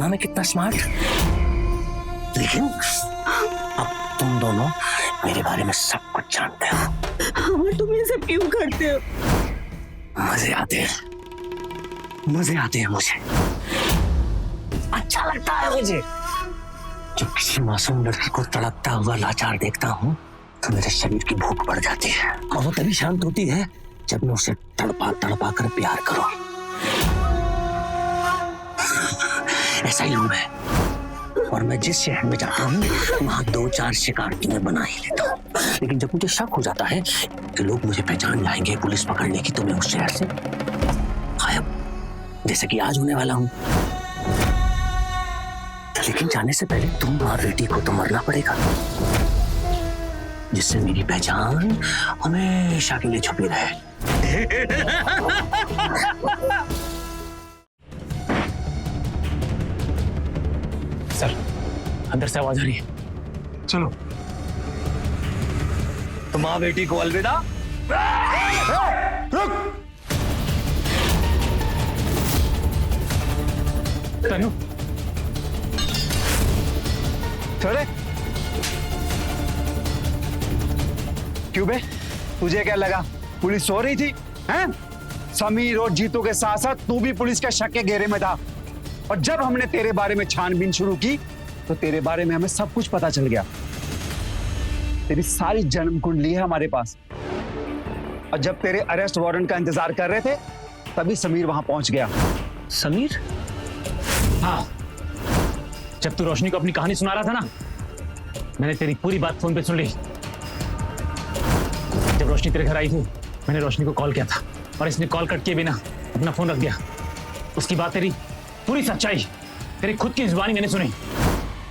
मैं कितना स्मार्ट, लेकिन अब तुम दोनों मेरे बारे में सब कुछ जानते हो। अमर तुम ये सब क्यों करते हो? मजे आते हैं, मजे आते हैं मुझे, अच्छा लगता है मुझे। जब किसी मासूम लड़की को तड़पता हुआ लाचार देखता हूँ तो मेरे शरीर की भूख बढ़ जाती है और वो तभी शांत होती है जब मैं उसे तड़पा तड़पा कर प्यार करूं। ऐसा ही हूं मैं, और मैं जिस शहर में जाता हूँ वहां 2-4 शिकार तो मैं बना ही लेता हूँ, लेकिन जब मुझे शक हो जाता है कि लोग मुझे पहचान जाएंगे पुलिस पकड़ने की, तो मैं उस शहर से गायब, जैसे कि आज होने वाला हूँ। लेकिन जाने से पहले तुम और बेटी को तो मरना पड़ेगा, जिससे मेरी पहचान हमेशा के लिए छुपी रहे। अंदर से आवाज आ रही है। चलो। तो माँ बेटी को अलविदा। तनु, छोड़े। क्यों बे, तुझे क्या लगा पुलिस सो रही थी? हैं? समीर और जीतू के साथ साथ तू भी पुलिस के शक के घेरे में था। और जब हमने तेरे बारे में छानबीन शुरू की तो तेरे बारे में हमें सब कुछ पता चल गया। तेरी सारी जन्म कुंडली है हमारे पास। और जब तेरे अरेस्ट वारंट का इंतजार कर रहे थे तभी समीर वहां पहुंच गया। समीर? हाँ, जब तू रोशनी को अपनी कहानी सुना रहा था ना, मैंने तेरी पूरी बात फोन पे सुन ली। जब रोशनी तेरे घर आई थी, मैंने रोशनी को कॉल किया था और इसने कॉल कट किए बिना अपना फोन रख दिया। उसकी बात, तेरी पूरी सच्चाई तेरी खुद की जुबानी मैंने सुनी।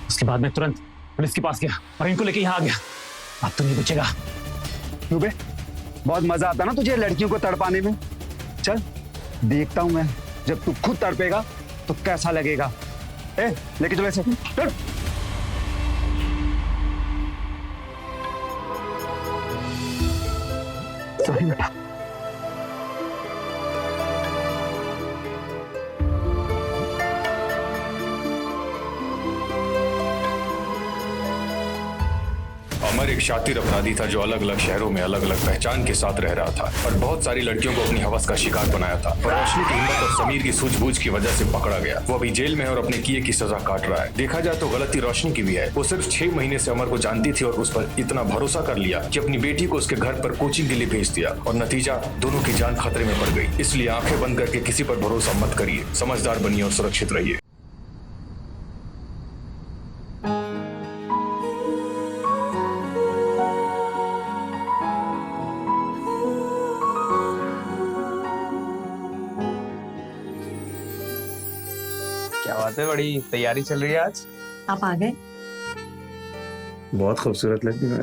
उसके बाद मैं तुरंत पुलिस के पास गया और इनको लेके यहाँ आ गया। अब तू नहीं पूछेगा। क्यों बे, बहुत मजा आता ना तुझे लड़कियों को तड़पाने में। चल देखता हूं मैं, जब तू खुद तड़पेगा तो कैसा लगेगा। लेके चलो ऐसे। चल। सॉरी बेटा। अमर एक शातिर अपराधी था जो अलग अलग शहरों में अलग अलग पहचान के साथ रह रहा था और बहुत सारी लड़कियों को अपनी हवस का शिकार बनाया था। और रोशनी की हिम्मत और समीर की सूझबूझ की वजह से पकड़ा गया। वो अभी जेल में है और अपने किए की सजा काट रहा है। देखा जाए तो गलती रोशनी की भी है। वो सिर्फ 6 महीने से अमर को जानती थी और उस पर इतना भरोसा कर लिया कि अपनी बेटी को उसके घर पर कोचिंग के लिए भेज दिया और नतीजा दोनों की जान खतरे में पड़ गई। इसलिए आंखें बंद करके किसी पर भरोसा मत करिए, समझदार बनिए और सुरक्षित रहिए। क्या बात है, बड़ी तैयारी चल रही है आज। आप आ गए? बहुत खूबसूरत लगती है।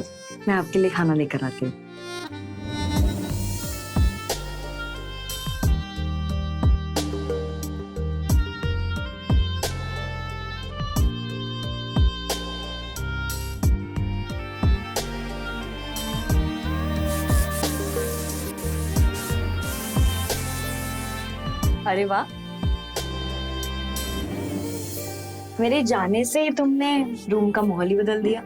मैं आपके लिए खाना लेकर आती हूँ। अरे वाह, मेरे जाने से ही तुमने रूम का माहौल ही बदल दिया।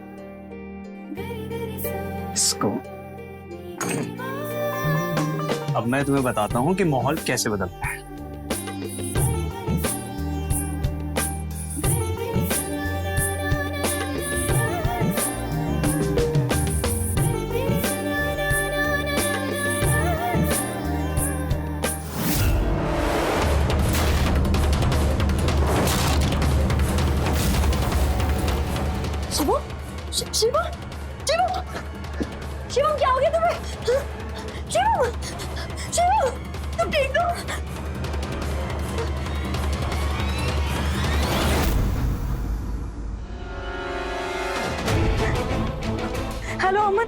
इसको अब मैं तुम्हें बताता हूँ कि माहौल कैसे बदलता है। शिवम, शिवम, शिवम क्या हो गया तुम्हें? शिवम, शिवम, तुम ठीक हो? हेलो अमन,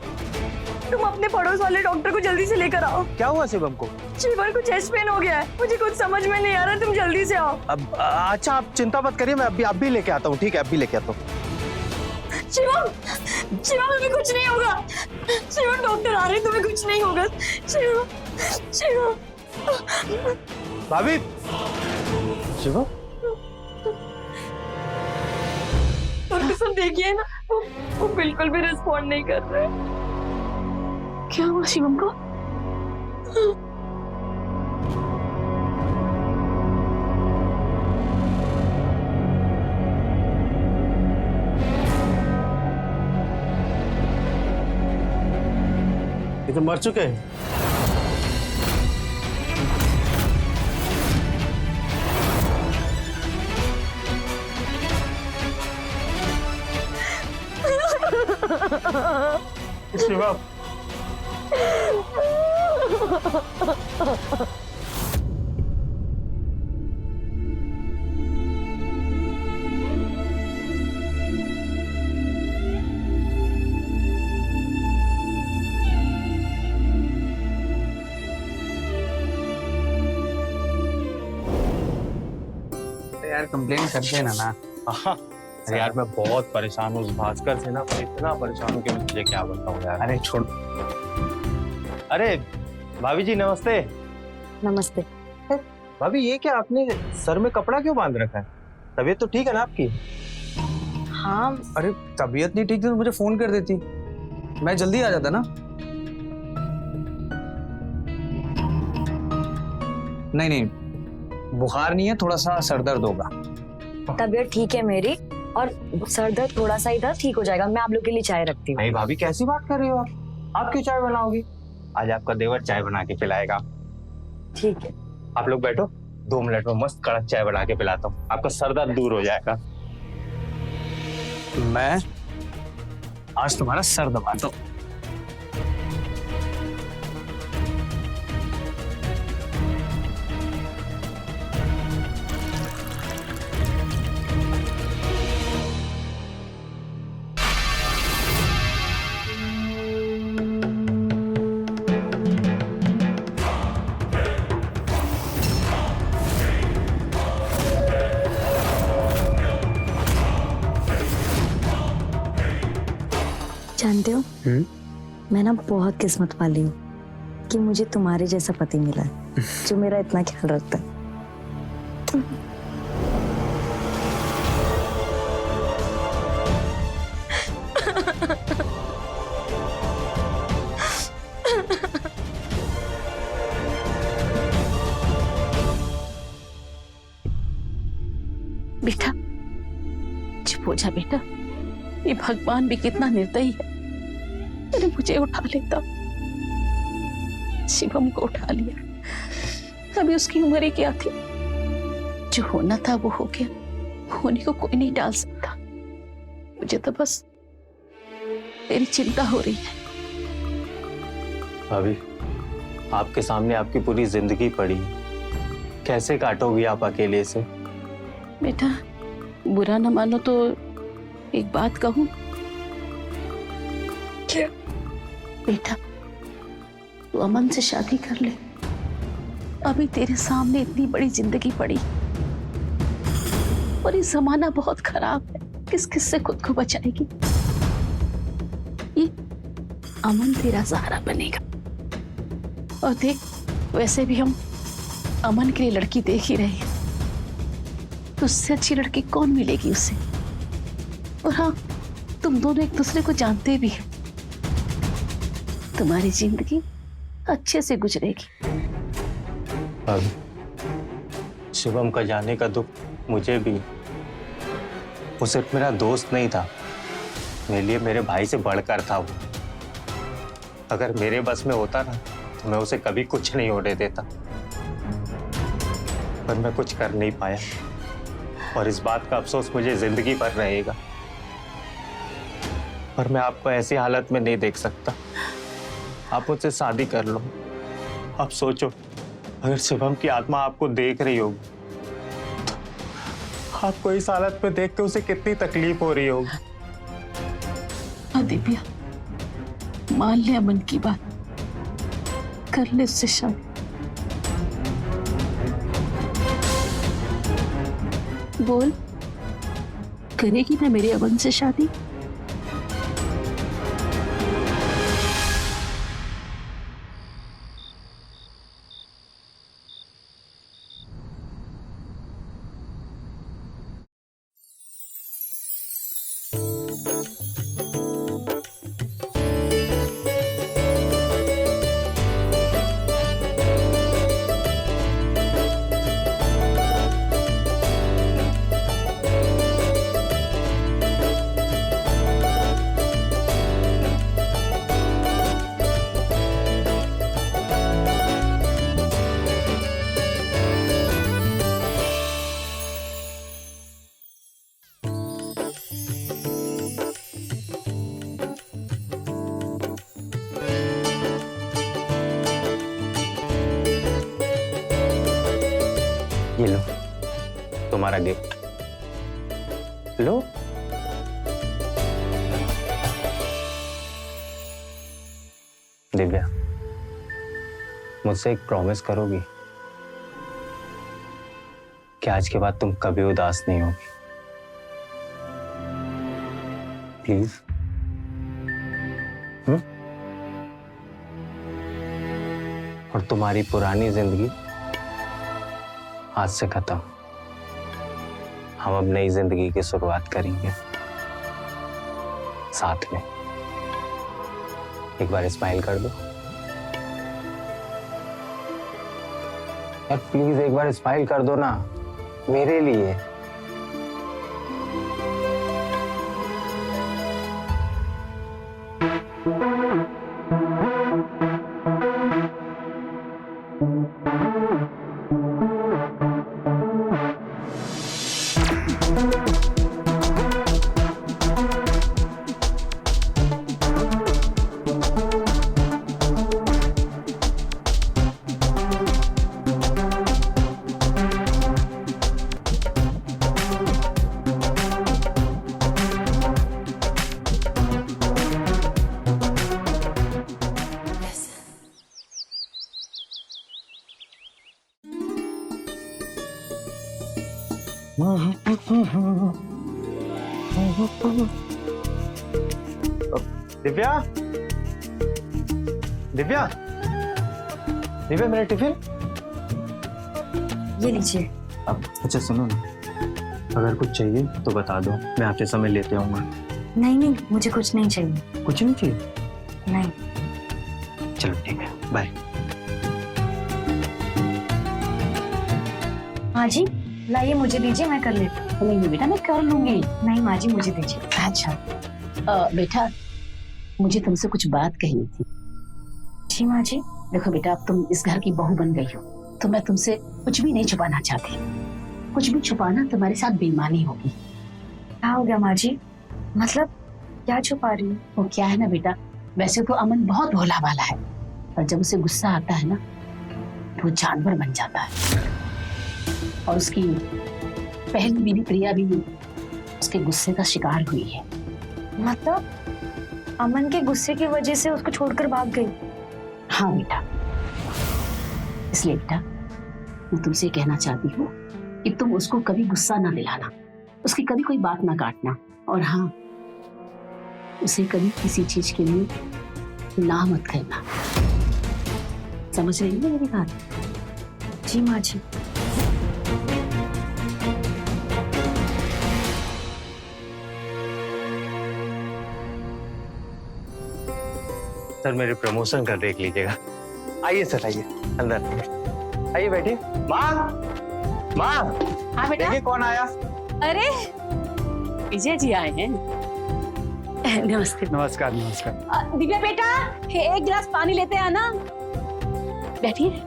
तुम अपने पड़ोस वाले डॉक्टर को जल्दी से लेकर आओ। क्या हुआ शिवम को? शिवम को चेस्ट पेन हो गया है, मुझे कुछ समझ में नहीं आ रहा, तुम जल्दी से आओ। अब अच्छा, आप चिंता मत करिए, मैं अब भी लेके आता हूँ। ठीक है, अब भी लेके आता हूँ। शिवम, शिवम तुम्हें कुछ नहीं होगा। शिवम डॉक्टर आ रहे हैं, तुम्हें कुछ नहीं होगा। शिवम, शिवम। भाभी, शिवम, डॉक्टर साहब देखिए ना, वो बिल्कुल भी रिस्पॉन्ड नहीं कर रहे। क्या हुआ शिवम को? ये तो मर चुके हैं। शिवम, यार कंप्लेन करते हैं ना। हाँ, अरे यार मैं बहुत परेशान हूँ उस भास्कर से ना, मैं इतना परेशान हूँ कि मैं तुझे क्या बताऊँ यार। अरे छोड़। अरे भाभी जी नमस्ते। नमस्ते। भाभी ये क्या आपने सर में कपड़ा क्यों बांध रखा है? तबीयत तो ठीक है ना आपकी? हाँ अरे तबीयत नहीं ठीक थी तो मुझे फोन कर देती, मैं जल्दी आ जाता ना। नहीं नहीं, बुखार नहीं है, थोड़ा सा सर दर्द होगा। तबीयत ठीक है मेरी, और सर दर्द थोड़ा सा ही था, ठीक हो जाएगा। मैं आप लोग के लिए चाय रखती हूँ। नहीं भाभी कैसी बात कर रही हो आप क्यों चाय बनाओगी? आज आपका देवर चाय बना के पिलाएगा। ठीक है, आप लोग बैठो, 2 मिनट में मस्त कड़क चाय बना के पिलाता हूँ, आपका सर दर्द दूर हो जाएगा। मैं आज तुम्हारा सर दबाता हूँ। जानते हो मैं ना बहुत किस्मत वाली हूँ कि मुझे तुम्हारे जैसा पति मिला है जो मेरा इतना ख्याल रखता है। बेटा चुप हो जा बेटा, ये भगवान भी कितना निर्दयी है, अरे मुझे उठा लेता। शिवम को उठा लिया, अभी उसकी उम्र ही क्या थी। जो होना था वो हो गया, होने को कोई नहीं डाल सकता। मुझे तो बस तेरी चिंता हो रही है। भाभी आपके सामने आपकी पूरी जिंदगी पड़ी है, कैसे काटोगी आप अकेले से? बेटा बुरा न मानो तो एक बात कहूं? क्या? बेटा तू अमन से शादी कर ले, अभी तेरे सामने इतनी बड़ी जिंदगी पड़ी और ये जमाना बहुत खराब है, किस किस से खुद को बचाएगी। ये अमन तेरा सहारा बनेगा। और देख वैसे भी हम अमन के लिए लड़की देख ही रहे हैं, तो उससे अच्छी लड़की कौन मिलेगी उसे। और हाँ तुम दोनों एक दूसरे को जानते भी हैं, तुम्हारी जिंदगी अच्छे से गुजरेगी। भाभी शिवम का जाने का दुख मुझे भी, वो सिर्फ मेरा दोस्त नहीं था, मेरे लिए मेरे भाई से बढ़कर था वो। अगर मेरे बस में होता ना तो मैं उसे कभी कुछ नहीं होने देता, पर मैं कुछ कर नहीं पाया और इस बात का अफसोस मुझे जिंदगी भर रहेगा। पर मैं आपको ऐसी हालत में नहीं देख सकता, आप मुझसे शादी कर लो। अब सोचो अगर शिवम की आत्मा आपको देख रही होगी तो आपको इस हालत में देख के उसे कितनी तकलीफ हो रही होगी। दिव्या मान ले अमन की बात, कर ले उससे शादी। बोल करेगी ना मेरे अमन से शादी? ये लो तुम्हारा गिफ्ट लो। दिव्या मुझसे एक प्रॉमिस करोगी कि आज के बाद तुम कभी उदास नहीं होगी? प्लीज। और तुम्हारी पुरानी जिंदगी आज से खत्म। हम अब नई जिंदगी की शुरुआत करेंगे साथ में। एक बार स्माइल कर दो यार, प्लीज एक बार स्माइल कर दो ना मेरे लिए। दिव्या, दिव्या, दिव्या मेरा टिफिन। ये लीजिए। अब अच्छा सुनो ना, अगर कुछ चाहिए तो बता दो, मैं आपसे समय लेते आऊंगा। नहीं नहीं, मुझे कुछ नहीं चाहिए। कुछ नहीं चाहिए? नहीं। चलो ठीक है, बाय। माँ जी लाइए, मुझे दीजिए, मैं कर लेती हूँ। नहीं बेटा, मैं कर लूंगी। नहीं माँ जी, मुझे दीजिए। अच्छा बेटा, मुझे तुमसे कुछ बात कहनी थी। जी माँ जी। देखो बेटा, अब तुम इस घर की बहू बन गई हो, तो मैं तुमसे कुछ भी नहीं छुपाना चाहती। कुछ भी छुपाना तुम्हारे साथ बेईमानी होगी। क्या हो गया माँ जी? मतलब क्या छुपा रही हूँ? वो क्या है ना बेटा, वैसे तो अमन बहुत भोला भाला है, पर जब उसे गुस्सा आता है ना तो वो जानवर बन जाता है। और उसकी पहली बीवी प्रिया भी उसके गुस्से का शिकार हुई है। मतलब अमन के गुस्से की वजह से उसको छोड़कर भाग गई? हाँ बेटा, इसलिए बेटा मैं तुमसे कहना चाहती हूँ कि तुम उसको कभी गुस्सा ना दिलाना, उसकी कभी कोई बात ना काटना, और हाँ, उसे कभी किसी चीज के लिए ना मत करना। समझ रही हो मेरी बात? जी माँ जी। सर मेरे प्रमोशन का देख लीजिएगा। आइए सर, आइए अंदर आइए, बैठिए। माँ, माँ, हाँ बेटा। देखिए कौन आया। अरे विजय जी आए हैं। नमस्ते। नमस्कार नमस्कार। दिव्या बेटा, एक गिलास पानी लेते आना। बैठिए।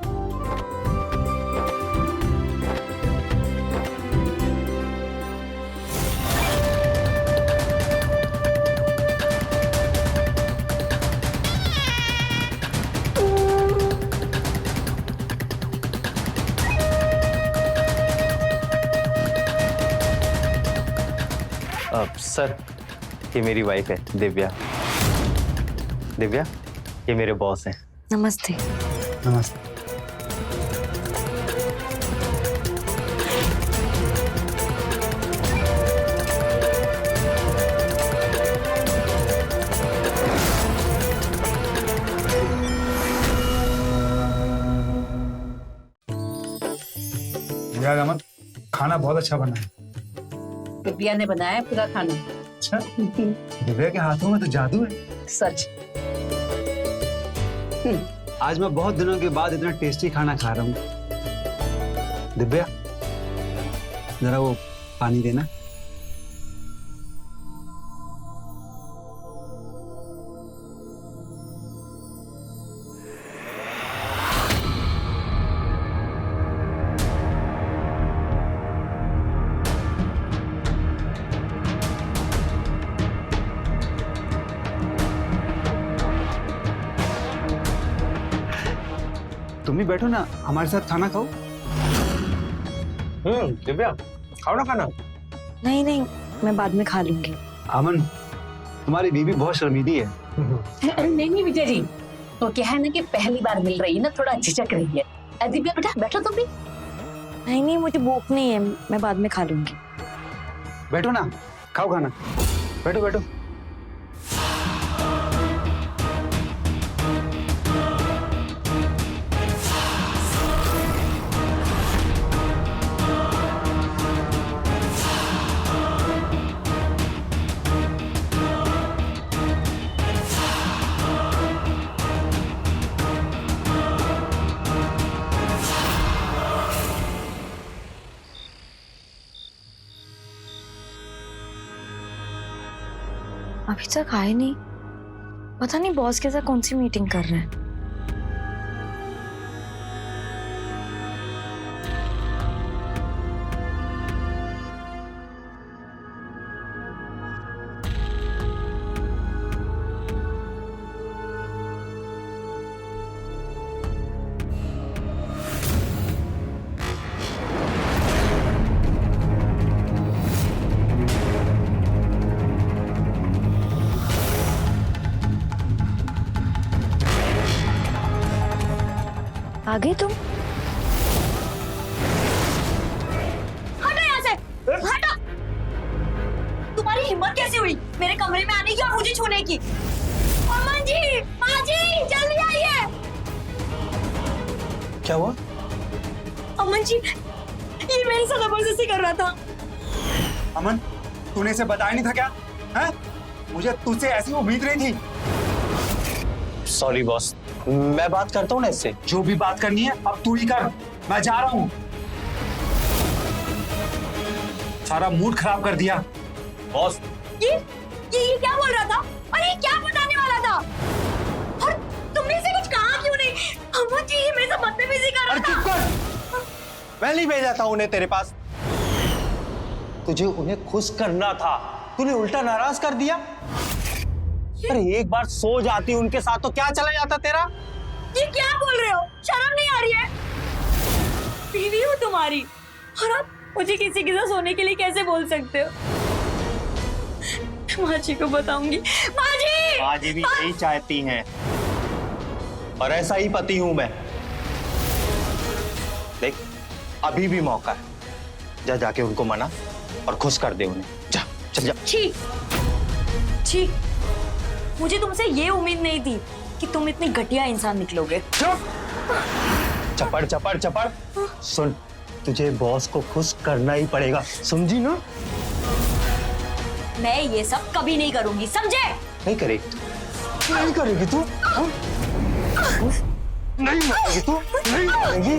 सर ये मेरी वाइफ है दिव्या। दिव्या, ये मेरे बॉस हैं। नमस्ते। नमस्ते। अमन, खाना बहुत अच्छा बना है। दिव्या ने बनाया पूरा खाना। अच्छा, दिव्या के हाथों में तो जादू है। सच। आज मैं बहुत दिनों के बाद इतना टेस्टी खाना खा रहा हूँ। दिव्या, जरा वो पानी देना। तुम भी बैठो ना, हमारे साथ खाना खाओ। दिव्या, खाओ ना खाना। नहीं नहीं, मैं बाद में खा लूंगी। अमन, तुम्हारी बीवी बहुत शर्मीली है। नहीं नहीं विजय जी, तो क्या है ना कि पहली बार मिल रही है ना, थोड़ा झिझक रही है। दिव्या बेटा बैठो तुम भी। नहीं नहीं, मुझे भूख नहीं है, मैं बाद में खा लूंगी। बैठो ना, खाओ खाना। बैठो बैठो। अभी तक आए नहीं। पता नहीं बॉस के साथ कौन सी मीटिंग कर रहे हैं। आ गए तुम? हटो यहाँ से, हटो। तुम्हारी हिम्मत कैसे हुई मेरे कमरे में आने की और मुझे छूने की? अमन जी, माँ जी, जल्दी आइए। क्या हुआ? अमन जी, ये मेरे साथ जबरदस्ती कर रहा था। अमन, तूने इसे बताया नहीं था क्या? हैं? मुझे तुझसे ऐसी उम्मीद नहीं थी। सॉरी बॉस, मैं बात करता हूँ ना इससे। जो भी बात करनी है अब तू ही कर, मैं जा रहा हूँ। सारा मूड खराब कर दिया। बॉस, ये क्या बोल रहा था और ये क्या बताने वाला था? और तुमने इसे कुछ कहा क्यों नहीं? अमन जी, ये मेरे साथ बदतमीजी कर रहा अरे चुप था। कर। मैं नहीं भेजा था उन्हें तेरे पास। तुझे उन्हें खुश करना था, तूने उल्टा नाराज कर दिया। अरे एक बार सो जाती उनके साथ तो क्या चला जाता तेरा? ये क्या बोल रहे हो? शर्म नहीं आ रही है? बीवी हूँ तुम्हारी और आप मुझे किसी के साथ सोने के लिए कैसे बोल सकते हो? माँ जी को बताऊंगी। माँ जी! माँ जी भी यही चाहती हैं और ऐसा ही पति हूं मैं। देख, अभी भी मौका है, जा जाके उनको मना और खुश कर दे उन्हें। जा, चल जा। छी, छी, मुझे तुमसे ये उम्मीद नहीं थी कि तुम इतनी घटिया इंसान निकलोगे। चपड़ चपड़ चपड़। सुन, तुझे बॉस को खुश करना ही पड़ेगा, समझी ना? मैं ये सब कभी नहीं करूंगी, समझे? नहीं करेगी, नहीं करेगी तू? नहीं मानेगी तू? नहीं मानेगी,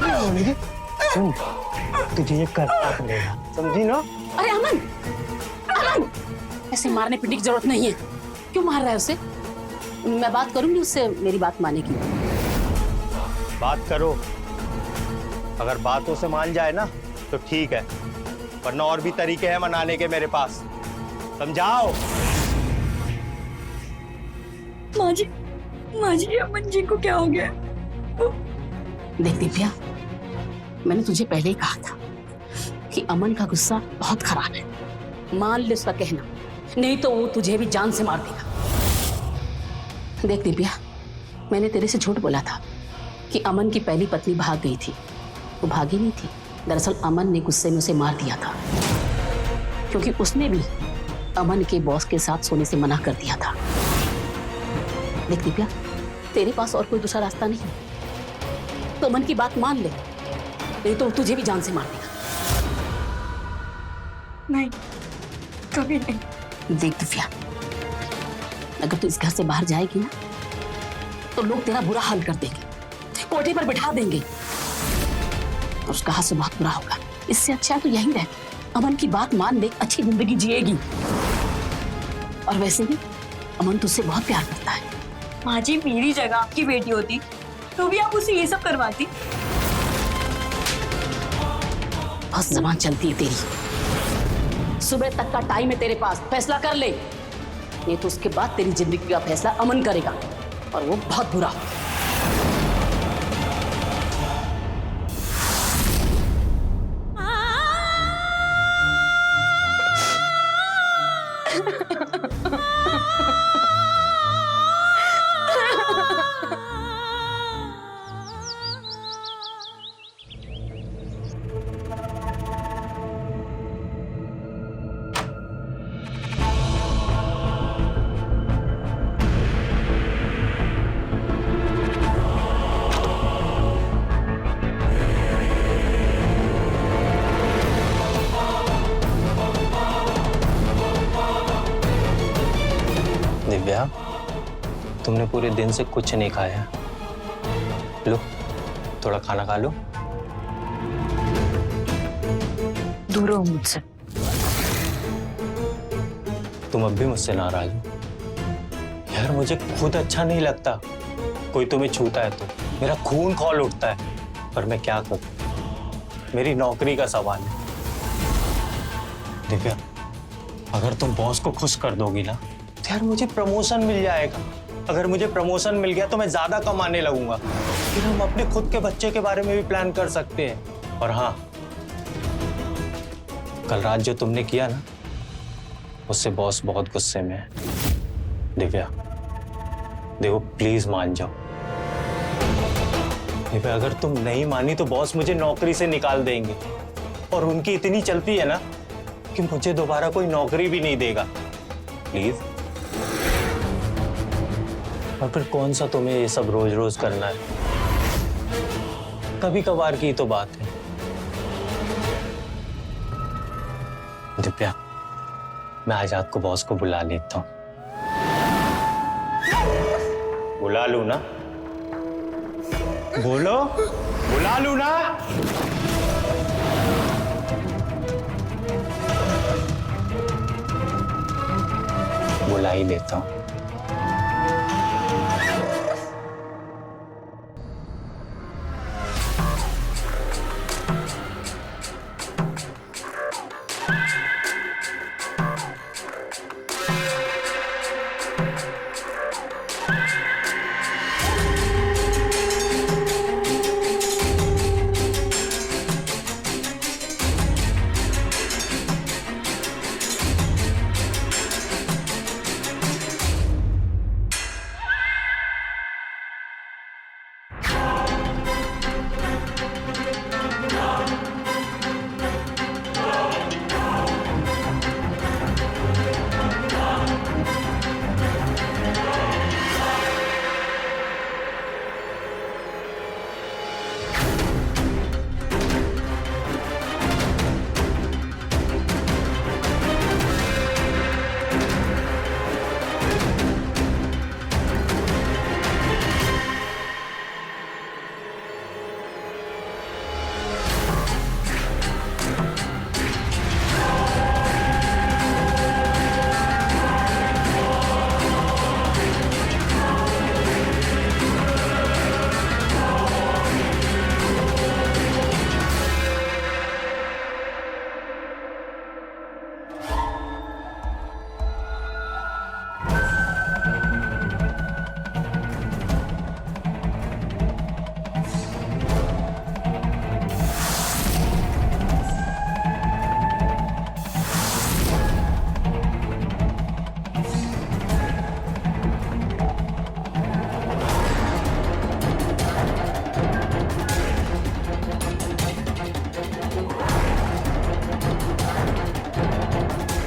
नहीं मानेगी। सुन, तुझे ये करना पड़ेगा, समझी ना? अरे अमन, अमन, ऐसे मारने पीटने की जरूरत नहीं है। क्यों मार रहा है उसे? मैं बात करूंगी उससे, मेरी बात माने की। बात करो, अगर बातों से मान जाए ना तो ठीक है, वरना और भी तरीके हैं मनाने के मेरे पास। समझाओ। माँ जी, अमन जी को क्या हो गया? देख दिव्या, मैंने तुझे पहले ही कहा था कि अमन का गुस्सा बहुत खराब है। मान ले उसका कहना, नहीं तो वो तुझे भी जान से मार देगा। देख दिव्या, मैंने तेरे से झूठ बोला था कि अमन की पहली पत्नी भाग गई थी। वो भागी नहीं थी, दरअसल अमन ने गुस्से में उसे मार दिया था, क्योंकि उसने भी अमन के बॉस के साथ सोने से मना कर दिया था। देख दिव्या, तेरे पास और कोई दूसरा रास्ता नहीं, तो अमन की बात मान ले, नहीं तो तुझे भी जान से मार देगा। नहीं, कभी नहीं। देख दिव्या, अगर तू इस घर से बाहर जाएगी ना तो लोग तेरा बुरा हाल कर देंगे, कोठे पर बिठा देंगे और उसका हाथ से बहुत बुरा होगा। इससे अच्छा तो यहीं रह, अमन की बात मान ले, अच्छी जिंदगी जिएगी। और वैसे भी अमन तुझसे बहुत प्यार करता है। माँ जी, मेरी जगह आपकी बेटी होती तो भी आप उसे ये सब करवाती? बस जबान चलती है तेरी। सुबह तक का टाइम है तेरे पास, फैसला कर ले, नहीं तो उसके बाद तेरी जिंदगी का फैसला अमन करेगा और वो बहुत बुरा। दिव्या, तुमने पूरे दिन से कुछ नहीं खाया। लो, थोड़ा खाना खा लो। दूर हो मुझसे। तुम अब भी मुझसे नाराज हो? यार मुझे खुद अच्छा नहीं लगता कोई तुम्हें छूता है तो, मेरा खून खौल उठता है, पर मैं क्या करूं, मेरी नौकरी का सवाल है। दिव्या, अगर तुम बॉस को खुश कर दोगी ना तो यार मुझे प्रमोशन मिल जाएगा। अगर मुझे प्रमोशन मिल गया तो मैं ज्यादा कमाने लगूंगा, फिर हम अपने खुद के बच्चे के बारे में भी प्लान कर सकते हैं। और हाँ, कल रात जो तुमने किया ना, उससे बॉस बहुत गुस्से में है। दिव्या देखो, प्लीज मान जाओ। दिव्या, अगर तुम नहीं मानी तो बॉस मुझे नौकरी से निकाल देंगे, और उनकी इतनी चलती है ना कि मुझे दोबारा कोई नौकरी भी नहीं देगा। प्लीज। और फिर कौन सा तुम्हें ये सब रोज रोज करना है? कभी कभार की तो बात है। दिव्या, मैं आज आपको बॉस को बुला लेता हूं। बुला लूं ना? बोलो, बुला लूं ना? बुला ही लेता हूं।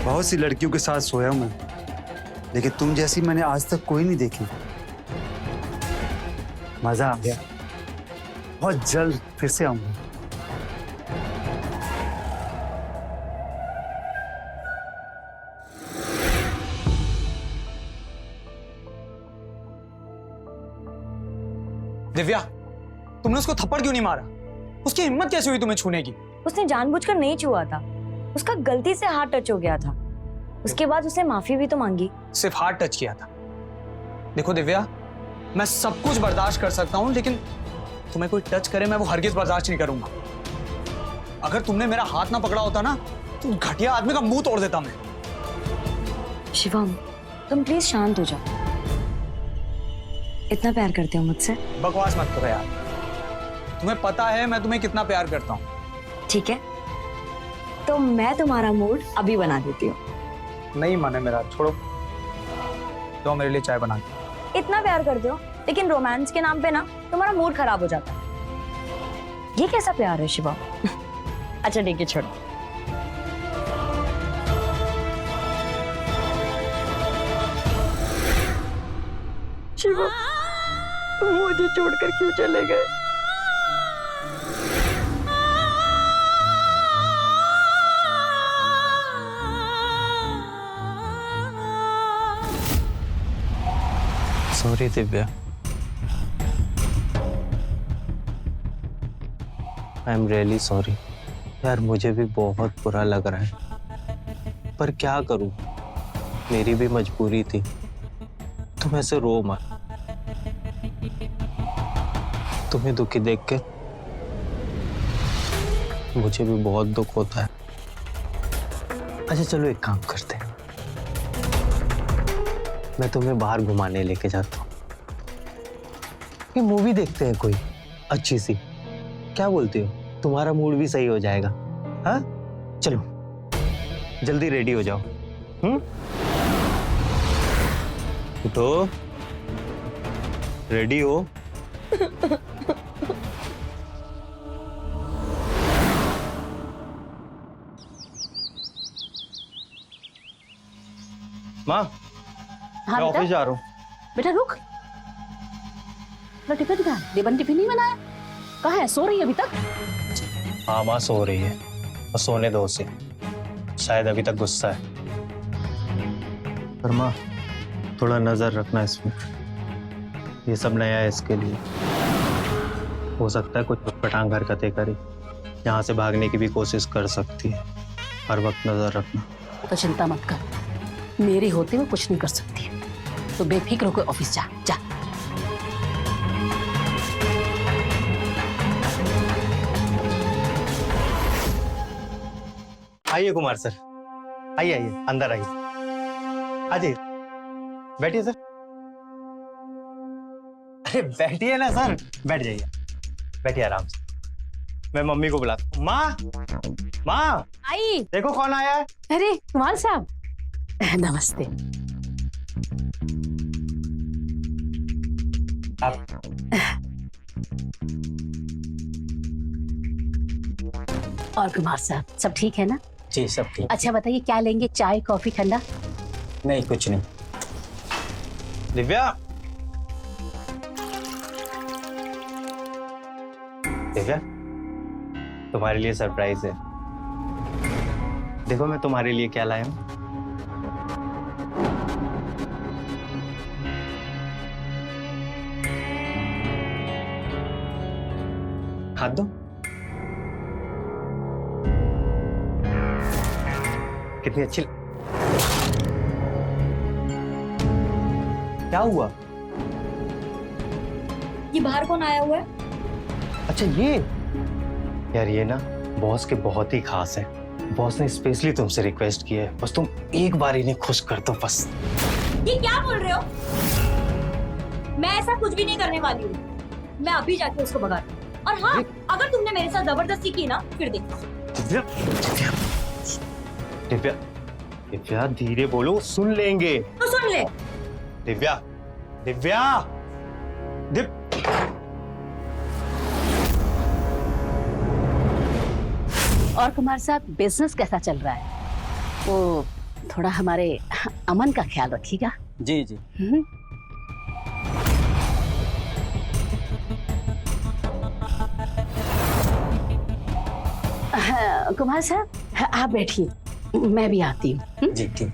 बहुत सी लड़कियों के साथ सोया हूं मैं, लेकिन तुम जैसी मैंने आज तक कोई नहीं देखी। मजा आ गया। बहुत जल्द फिर से आऊंगा। दिव्या, तुमने उसको थप्पड़ क्यों नहीं मारा? उसकी हिम्मत कैसे हुई तुम्हें छूने की? उसने जानबूझकर नहीं छुआ था, उसका गलती से हाथ टच हो गया था। उसके बाद उसने माफी भी तो मांगी। सिर्फ हाथ टच किया था। देखो दिव्या, मैं सब कुछ बर्दाश्त कर सकता हूँ, लेकिन तुम्हें कोई टच करे मैं वो हरगिज बर्दाश्त नहीं करूंगा। अगर तुमने मेरा हाथ ना पकड़ा होता ना तो घटिया आदमी का मुंह तोड़ देता मैं। शिवम, तुम प्लीज शांत हो जाओ। इतना प्यार करते हो मुझसे? बकवास मत करो यार। तुम्हें पता है मैं तुम्हें कितना प्यार करता हूँ। ठीक है, तो मैं तुम्हारा मूड अभी बना देती हूँ। नहीं माने मेरा, छोड़ो। तो मेरे लिए चाय बना के। इतना प्यार करते हो, लेकिन रोमांस के नाम पे ना तुम्हारा मूड खराब हो जाता है। ये कैसा प्यार है शिवा? अच्छा ठीक है, छोड़ो। शिवा, मुझे छोड़कर क्यों चले गए? Sorry Divya, I am really sorry. यार मुझे भी बहुत बुरा लग रहा है, पर क्या करूं? मेरी भी मजबूरी थी, तुम ऐसे रो मत। तुम्हें दुखी देख के मुझे भी बहुत दुख होता है। अच्छा चलो एक काम करते हैं, मैं तुम्हें बाहर घुमाने लेके जाता हूँ। ये मूवी देखते हैं कोई अच्छी सी, क्या बोलती हो? तुम्हारा मूड भी सही हो जाएगा। हाँ चलो जल्दी रेडी हो जाओ। उठो, रेडी हो? माँ हाँ मैं बेटा, ऑफिस जा रहा हूँ। बेटा रुक, टिफिन कहाँ है? देवन टिफिन नहीं बनाया? कहाँ है? सो रही है अभी तक? हाँ माँ सो रही है, और सोने दो उसे, शायद अभी तक गुस्सा है। पर माँ थोड़ा नजर रखना इसमें, ये सब नया है इसके लिए। हो सकता है कुछ पटांग हरकतें करे, यहाँ से भागने की भी कोशिश कर सकती है। हर वक्त नजर रखना। तो चिंता मत कर, मेरे होते हुए कुछ नहीं कर सकती, तो बेफिक्र होकर ऑफिस जा जा। आइए कुमार सर, आइए आइए अंदर आइए, आइए बैठिए सर। अरे बैठिए ना सर, बैठ जाइए, बैठिए आराम से। मैं मम्मी को बुलाता हूँ। माँ, माँ आई, देखो कौन आया है। अरे कुमार साहब, नमस्ते। आप और कुमार साहब सब ठीक है ना? जी सब ठीक। अच्छा बताइए क्या लेंगे, चाय कॉफी ठंडा? नहीं कुछ नहीं। दिव्या, दिव्या तुम्हारे लिए सरप्राइज है। देखो मैं तुम्हारे लिए क्या लाया हूं। हाथ दो। कितनी अच्छी। क्या हुआ? ये बाहर कौन आया हुआ है? अच्छा ये यार, ये ना बॉस के बहुत ही खास है। बॉस ने स्पेशली तुमसे रिक्वेस्ट की है, बस तुम एक बार इन्हें खुश कर दो बस। ये क्या बोल रहे हो? मैं ऐसा कुछ भी नहीं करने वाली हूँ। मैं अभी जाके उसको भगाती हूँ। और हाँ, अगर तुमने मेरे साथ जबरदस्ती की ना, फिर देखो। दिव्या, दिव्या, दिव्या धीरे बोलो, सुन लेंगे। तो सुन ले। दिव्या, दिव्या, और कुमार साहब बिजनेस कैसा चल रहा है? वो थोड़ा हमारे अमन का ख्याल रखिएगा। जी जी। कुमार साहब आप बैठिए, मैं भी आती हूँ। जी ठीक।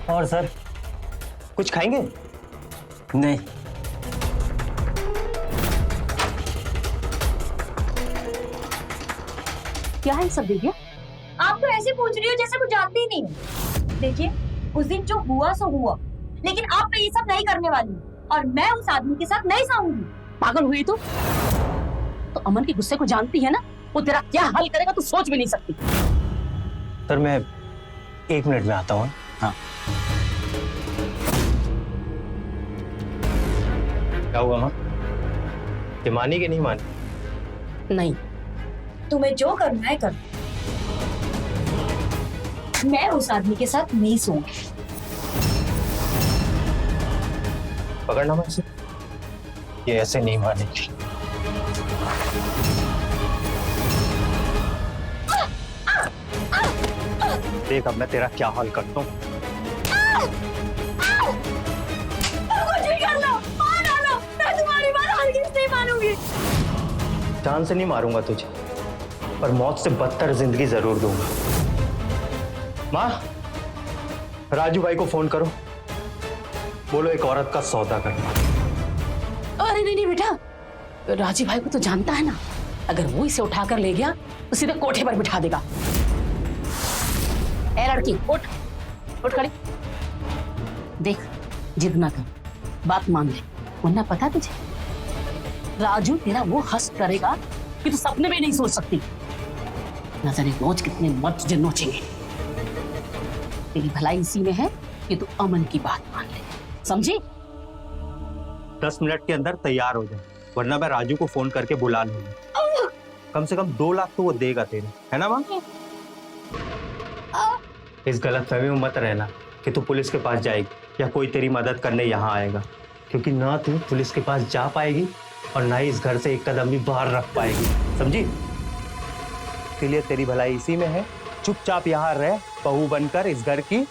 और सर कुछ खाएंगे? नहीं। क्या है सब दिव्या? आप तो ऐसे पूछ रही हो जैसे कुछ जानती ही नहीं हो। देखिए, उस दिन जो हुआ सो हुआ, लेकिन आप मैं ये सब नहीं करने वाली हूँ, और मैं उस आदमी के साथ नहीं साऊंगी। पागल हुई तो अमन के गुस्से को जानती है ना, वो तेरा क्या हाल करेगा तू सोच भी नहीं सकती। सर मैं 1 मिनट में आता हूँ। हाँ क्या हुआ माँ? ये मानी कि नहीं मानी? नहीं, तुम्हें जो करना है कर। मैं उस आदमी के साथ नहीं सोऊंगी। पकड़ना मैं इसे। ये ऐसे नहीं मानेगी। देख अब मैं तेरा क्या हाल करता हूँ। कुछ भी कर लो, मार डालो, मैं तुम्हारी बात हरगिज़ नहीं मानूंगी। जान से नहीं मारूंगा तुझे, पर मौत से बदतर जिंदगी जरूर दूंगा। माँ, राजू भाई को फोन करो, बोलो एक औरत का सौदा करना। अरे नहीं नहीं बेटा, राजीव भाई को तो जानता है ना, अगर वो इसे उठाकर ले गया तो सीधे कोठे पर बिठा देगा। ए लड़की, उठ उठ खड़ी। देख, जिद ना कर, बात मान ले, वरना पता तुझे राजू तेरा वो हस्त करेगा कि तू सपने में नहीं सोच सकती। नजर नोच कितने मर्द तुझे नोचेंगे। तेरी भलाई इसी में है कि तू अमन की बात मान ले, समझी? 10 मिनट के अंदर तैयार हो जाए, वरना मैं राजू को फोन करके बुला लूंगा। कम से कम 2 लाख तो वो देगा तेरे, है ना माँ? इस गलतफहमी में मत रहना कि तू पुलिस के पास जाएगी या कोई तेरी मदद करने यहाँ आएगा, क्योंकि ना तू पुलिस के पास जा पाएगी और ना ही इस घर से एक कदम भी बाहर रख पाएगी, समझी? इसलिए तेरी भलाई इसी में है, चुपचाप यहाँ रह, बहू बनकर इस घर की,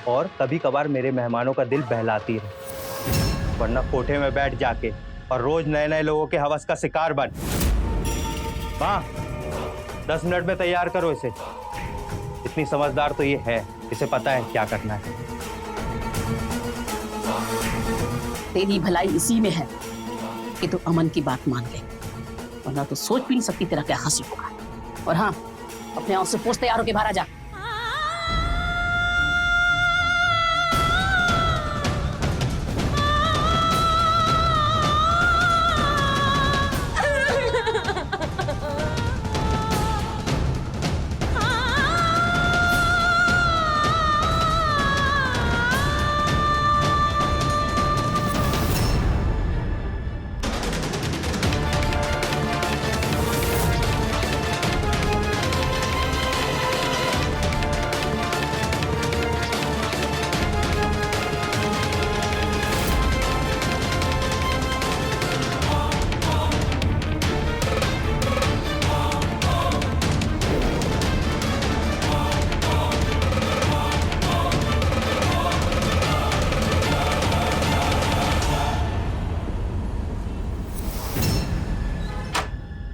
और कभी कभार मेरे मेहमानों का दिल बहलाती रहे, वरना कोठे में बैठ जाके और रोज नए नए लोगों के हवस का शिकार बन। माँ, 10 मिनट में तैयार करो इसे। इतनी समझदार तो ये है, इसे पता है क्या करना है। तेरी भलाई इसी में है कि तू अमन की बात मान ले, वरना तो सोच भी नहीं सकती तेरा क्या हंसी होगा। और हाँ, अपने आप से पूछ, तैयार होके बाहर आ जा।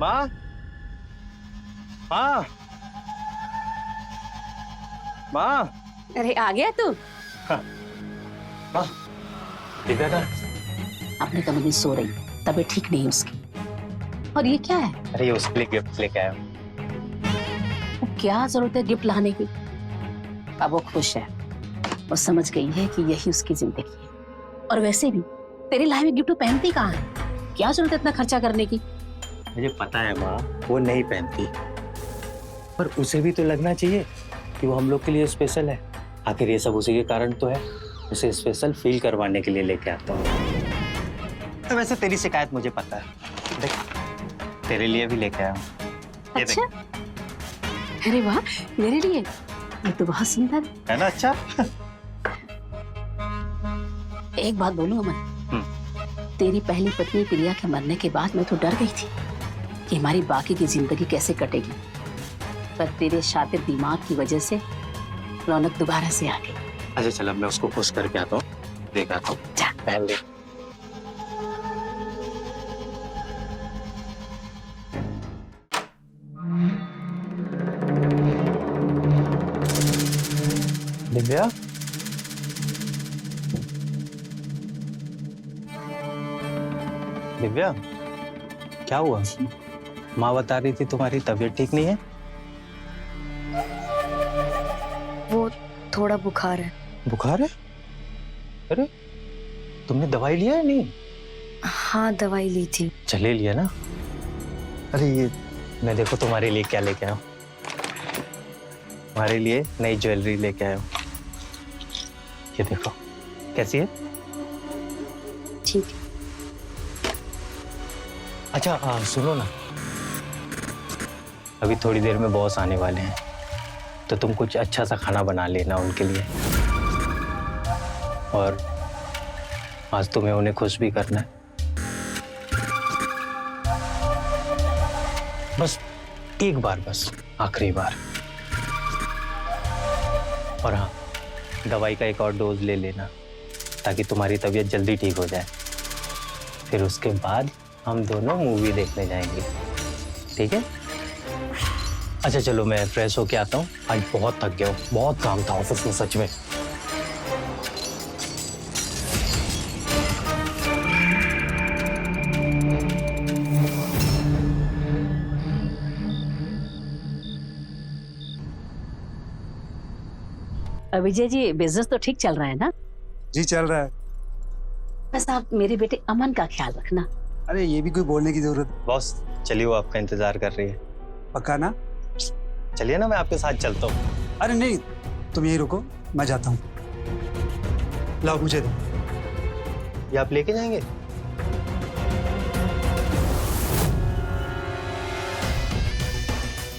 माँ, माँ, माँ। अरे आ गया तू? माँ, दिव्या का? अपनी कमरे सो रही, तबीयत ठीक नहीं उसकी। और ये क्या है? अरे ये उसके लिए गिफ्ट लेके आया हूँ। वो क्या जरूरत है गिफ्ट लाने की? अब वो खुश है और समझ गई है कि यही उसकी जिंदगी है। और वैसे भी तेरी लाइफ में गिफ्ट तो पहनती कहाँ है? क्या जरूरत है इतना खर्चा करने की? मुझे पता है माँ, वो नहीं पहनती, पर उसे भी तो लगना चाहिए कि वो हम लोग के लिए स्पेशल है। आखिर ये सब उसी के कारण तो है, उसे स्पेशल फील करवाने के लिए लेके आता हूँ। तो वैसे तेरी शिकायत मुझे पता है, देख तेरे लिए भी लेके आया हूँ। अच्छा, अरे वाह, मेरे लिए? ये तो बहुत सुंदर है ना? अच्छा। एक बात बोलूं अमन, तेरी पहली पत्नी प्रिया के मरने के बाद मैं तो डर गई थी कि हमारी बाकी की जिंदगी कैसे कटेगी, पर तेरे शातिर दिमाग की वजह से रौनक दोबारा से आ गई। अच्छा चल, अब मैं उसको खुश करके आता हूँ, देख आता हूँ। पहन ले। दिव्या, दिव्या, क्या हुआ? माँ बता रही थी तुम्हारी तबीयत ठीक नहीं है। वो थोड़ा बुखार है। बुखार है? अरे तुमने दवाई लिया है नहीं? हाँ, दवाई ली थी। चले लिया ना? अरे ये मैं देखो तुम्हारे लिए क्या लेके आया हूँ। तुम्हारे लिए नई ज्वेलरी लेके आया हूँ। ये देखो कैसी है? ठीक है। अच्छा सुनो ना, अभी थोड़ी देर में बॉस आने वाले हैं, तो तुम कुछ अच्छा सा खाना बना लेना उनके लिए, और आज तुम्हें उन्हें खुश भी करना है। बस एक बार, बस आखिरी बार। और हाँ, दवाई का एक और डोज ले लेना ताकि तुम्हारी तबीयत जल्दी ठीक हो जाए। फिर उसके बाद हम दोनों मूवी देखने जाएंगे, ठीक है? अच्छा चलो, मैं फ्रेश होके आता हूँ, आज बहुत थक गया हूँ, बहुत काम था ऑफिस में सच में। विजय जी, बिजनेस तो ठीक चल रहा है ना? जी चल रहा है। बस आप मेरे बेटे अमन का ख्याल रखना। अरे ये भी कोई बोलने की जरूरत? बॉस चलिए, वो आपका इंतजार कर रही है। पक्का ना? चलिए ना, मैं आपके साथ चलता हूँ। अरे नहीं, तुम यही रुको, मैं जाता हूँ। लाओ मुझे दो। ये आप लेके जाएंगे?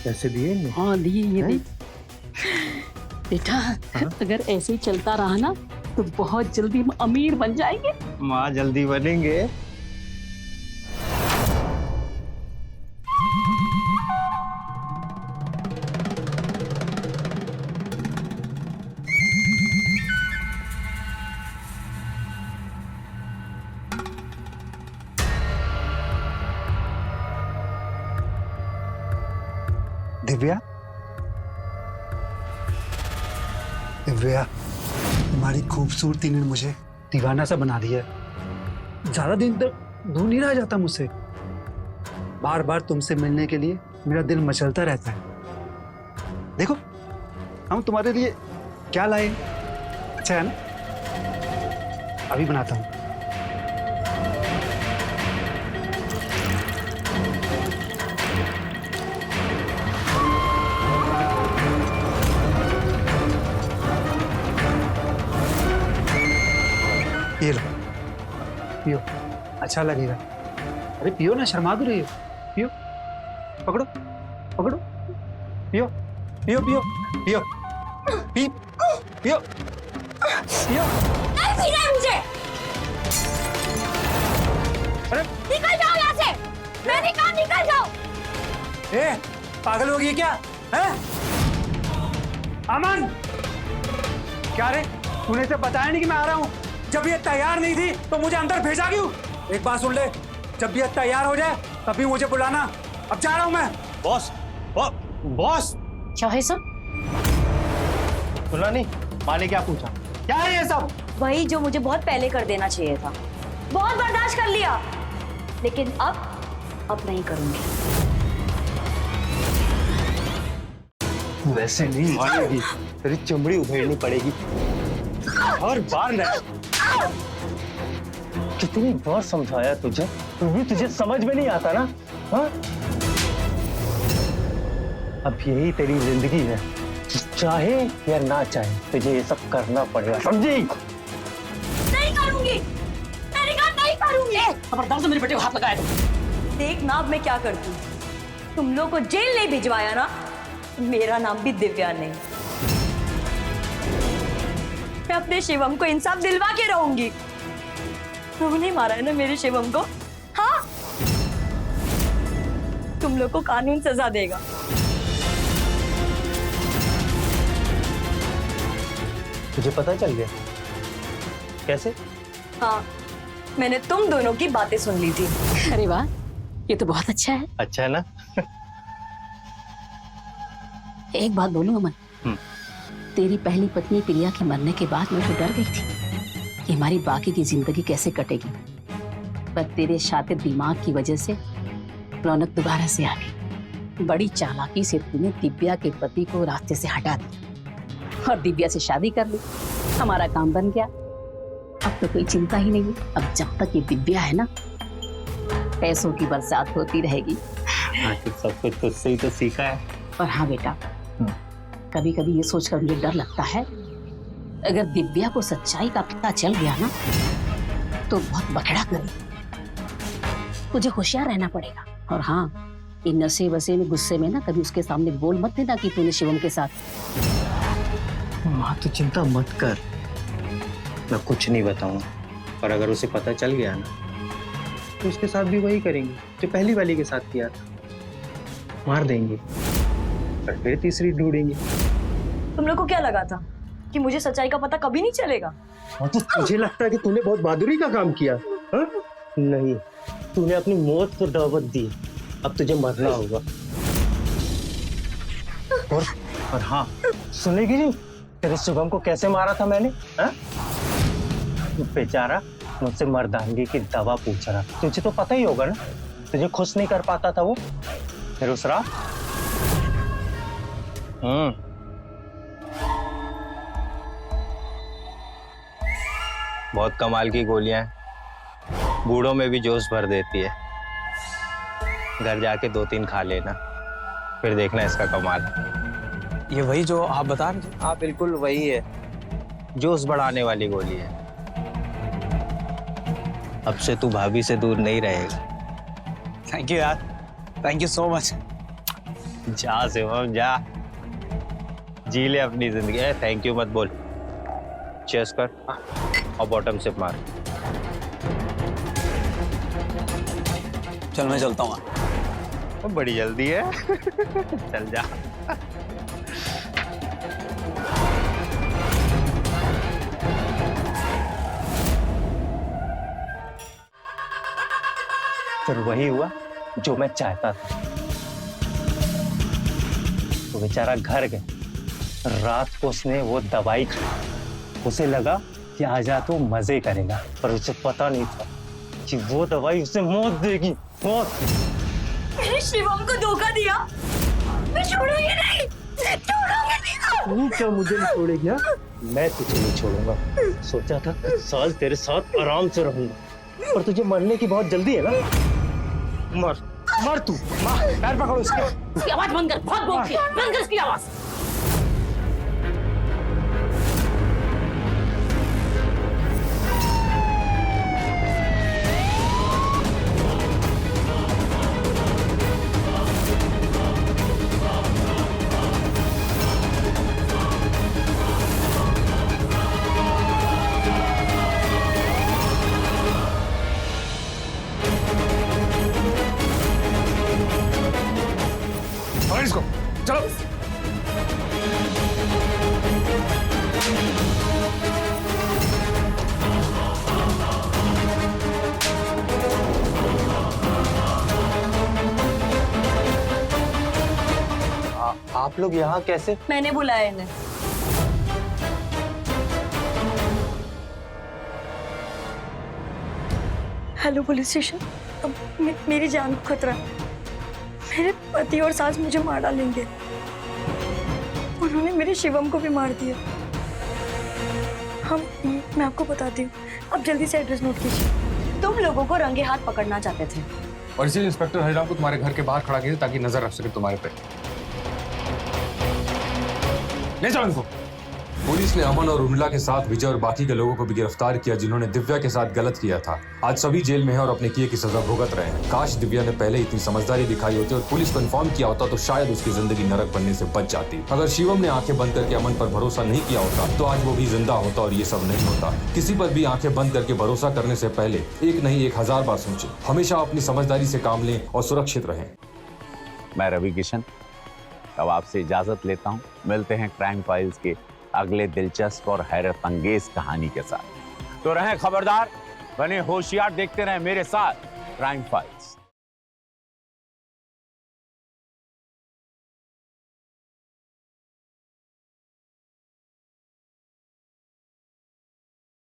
पैसे दिए? हाँ दिए, ये दे बेटा। अगर ऐसे ही चलता रहा ना तो बहुत जल्दी हम अमीर बन जाएंगे। माँ जल्दी बनेंगे। दिव्या, दिव्या, तुम्हारी खूबसूरती ने मुझे दीवाना सा बना दिया है। ज्यादा दिन तक दूर नहीं रहा जाता मुझसे। बार बार तुमसे मिलने के लिए मेरा दिल मचलता रहता है। देखो, हम तुम्हारे लिए क्या लाए। अच्छा है ना? अभी बनाता हूँ। ये लो, पियो, अच्छा लगेगा। अरे पियो ना, शर्मा क्यों रही हो? पियो, पकड़ो पकड़ो, पियो पियो पियो पियो पी पियो पियो। नहीं पीना है मुझे। अरे निकल जाओ यहाँ से। मैंने कहा निकल जाओ। ए, पागल हो गई क्या? हैं? अमन, क्या रे, तूने इसे बताया नहीं कि मैं आ रहा हूँ? जब ये तैयार नहीं थी तो मुझे अंदर भेजा क्यों? एक बात सुन ले, जब ये तैयार हो जाए तभी मुझे बुलाना। अब जा रहा हूँ मैं। बॉस, बॉस क्या है सब? सुना नहीं? माँ ने क्या पूछा? क्या है ये सब? वही जो मुझे बहुत पहले कर देना चाहिए था। बहुत बर्दाश्त कर लिया, लेकिन अब नहीं करूंगी। वैसे नहीं मानेगी, तेरी चमड़ी उधेड़नी पड़ेगी। और बार ना, कितनी बार समझाया तुझे, तुझे समझ में नहीं आता ना? हाँ? अब यही तेरी जिंदगी है, चाहे या ना चाहे तुझे ये सब करना पड़ेगा, समझी? नहीं करूंगी, मैंने कहा नहीं करूंगी। खबरदार से मेरे बेटे को हाथ लगाया तुम। देख ना अब मैं क्या करती हूँ। तुम लोग को जेल नहीं भिजवाया ना, मेरा नाम भी दिव्या नहीं। मैं अपने शिवम को इंसाफ दिलवा के रहूंगी। तुम नहीं मारा है ना मेरे शिवम को? हाँ, तुम लोग को कानून सजा देगा। तुझे पता चल गया? कैसे? हाँ, मैंने तुम दोनों की बातें सुन ली थी। अरे वाह, ये तो बहुत अच्छा है। अच्छा है ना? एक बात बोलूं अमन, तेरी पहली पत्नी प्रिया के मरने के बाद मैं तो डर गई थी कि हमारी बाकी की जिंदगी कैसे कटेगी, पर तेरे शातिर दिमाग की वजह से रौनक दोबारा से आ गई। बड़ी चालाकी से तूने दिव्या के पति को रास्ते से हटा दिया और दिव्या से शादी कर ली। हमारा काम बन गया। अब तो कोई चिंता ही नहीं। अब जब तक ये दिव्या है ना, पैसों की बरसात होती रहेगी। सब कुछ तुझसे ही तो सीखा है। और हाँ बेटा, कभी कभी ये सोचकर मुझे डर लगता है, अगर दिव्या को सच्चाई का पता चल गया ना तो बहुत बखेड़ा करेगी। तुझे होशियार रहना पड़ेगा। और हाँ, इन नशे वसे में गुस्से में ना कभी उसके सामने बोल मत देना कि तूने शिवम के साथ। माँ तू चिंता मत कर, मैं कुछ नहीं बताऊंगा। और अगर उसे पता चल गया ना तो उसके साथ भी वही करेंगे जो पहली वाली के साथ किया था, मार देंगे और फिर तीसरी ढूंढेंगे। तुम लोग को क्या लगा था कि मुझे सच्चाई का पता कभी नहीं चलेगा? हाँ, तो तुझे लगता है कि तूने बहुत बहादुरी का काम किया? हाँ? नहीं, तूने अपनी मौत को दावत दी। अब तुझे मरना होगा। और हाँ, सुनेगी नहीं तेरे शुभम को कैसे मारा था मैंने? हाँ? बेचारा मुझसे मर्दानगी की दवा पूछ रहा। तुझे तो पता ही होगा ना, तुझे खुश नहीं कर पाता था वो। फिर उस रात बहुत कमाल की गोलियां हैं, बूढ़ों में भी जोश भर देती है। घर जाके 2-3 खा लेना, फिर देखना इसका कमाल। ये वही जो आप बता रहे थे? हाँ बिल्कुल वही है, जोश बढ़ाने वाली गोली है। अब से तू भाभी से दूर नहीं रहेगा। थैंक यू यार, थैंक यू सो मच। जा शिवम जा, जी ले अपनी जिंदगी। थैंक यू मत बोल, चेस कर और बॉटम से मार। चल मैं चलता हूँ। बड़ी जल्दी है। चल जा। फिर वही हुआ जो मैं चाहता था। वो बेचारा घर गया, रात को उसने वो दवाई खाई। उसे लगा कि आजा तो मजे करेगा, पर उसे पता नहीं था कि वो दवाई उसे मौत देगी, मौत। मैंने शिवम को धोखा दिया, मैं छोड़ूंगी नहीं, छोड़ूंगी नहीं। तू क्या मुझे नहीं छोड़ेगी? मैं तुझे नहीं छोड़ूंगा। सोचा था साल तेरे साथ आराम से रहूंगा, पर तुझे मरने की बहुत जल्दी है ना। मर मर तू, पैर पकड़ो उसके। उसकी आवाज बंद कर, बहुत बोलती है, बंद कर उसकी आवाज। इसको चलो। आप लोग यहाँ कैसे? मैंने बुलाया इन्हें। हेलो पुलिस स्टेशन, अब मेरी जान को खतरा है। मेरे पति और सास मुझे मार डालेंगे। उन्होंने मेरे शिवम को भी मार दिया। मैं आपको बताती हूँ, आप जल्दी से एड्रेस नोट कीजिए। तुम लोगों को रंगे हाथ पकड़ना चाहते थे और इसीलिए इंस्पेक्टर हरिराम को तुम्हारे घर के बाहर खड़ा किया ताकि नजर रख सके तुम्हारे पे। ले जाओ इनको। पुलिस ने अमन और उर्मिला के साथ विजय और बाकी के लोगों को भी गिरफ्तार किया जिन्होंने दिव्या के साथ गलत किया था। आज सभी जेल में हैं और अपने किए की सजा भुगत रहे हैं। काश दिव्या ने पहले इतनी समझदारी दिखाई होती और पुलिस को इन्फॉर्म किया होता तो शायद उसकी जिंदगी नरक बनने से बच जाती। अगर शिवम ने आंखें बंद करके अमन पर भरोसा नहीं किया होता तो आज वो भी जिंदा होता और ये सब नहीं होता। किसी पर भी आंखें बंद करके भरोसा करने से पहले एक नहीं 1000 बार सोचें। हमेशा अपनी समझदारी से काम लें और सुरक्षित रहें। मैं रवि किशन अब आपसे इजाजत लेता हूँ। मिलते हैं क्राइम फाइल्स के अगले दिलचस्प और हैरत अंगेज कहानी के साथ। तो रहें खबरदार, बने होशियार, देखते रहें मेरे साथ क्राइम फाइल।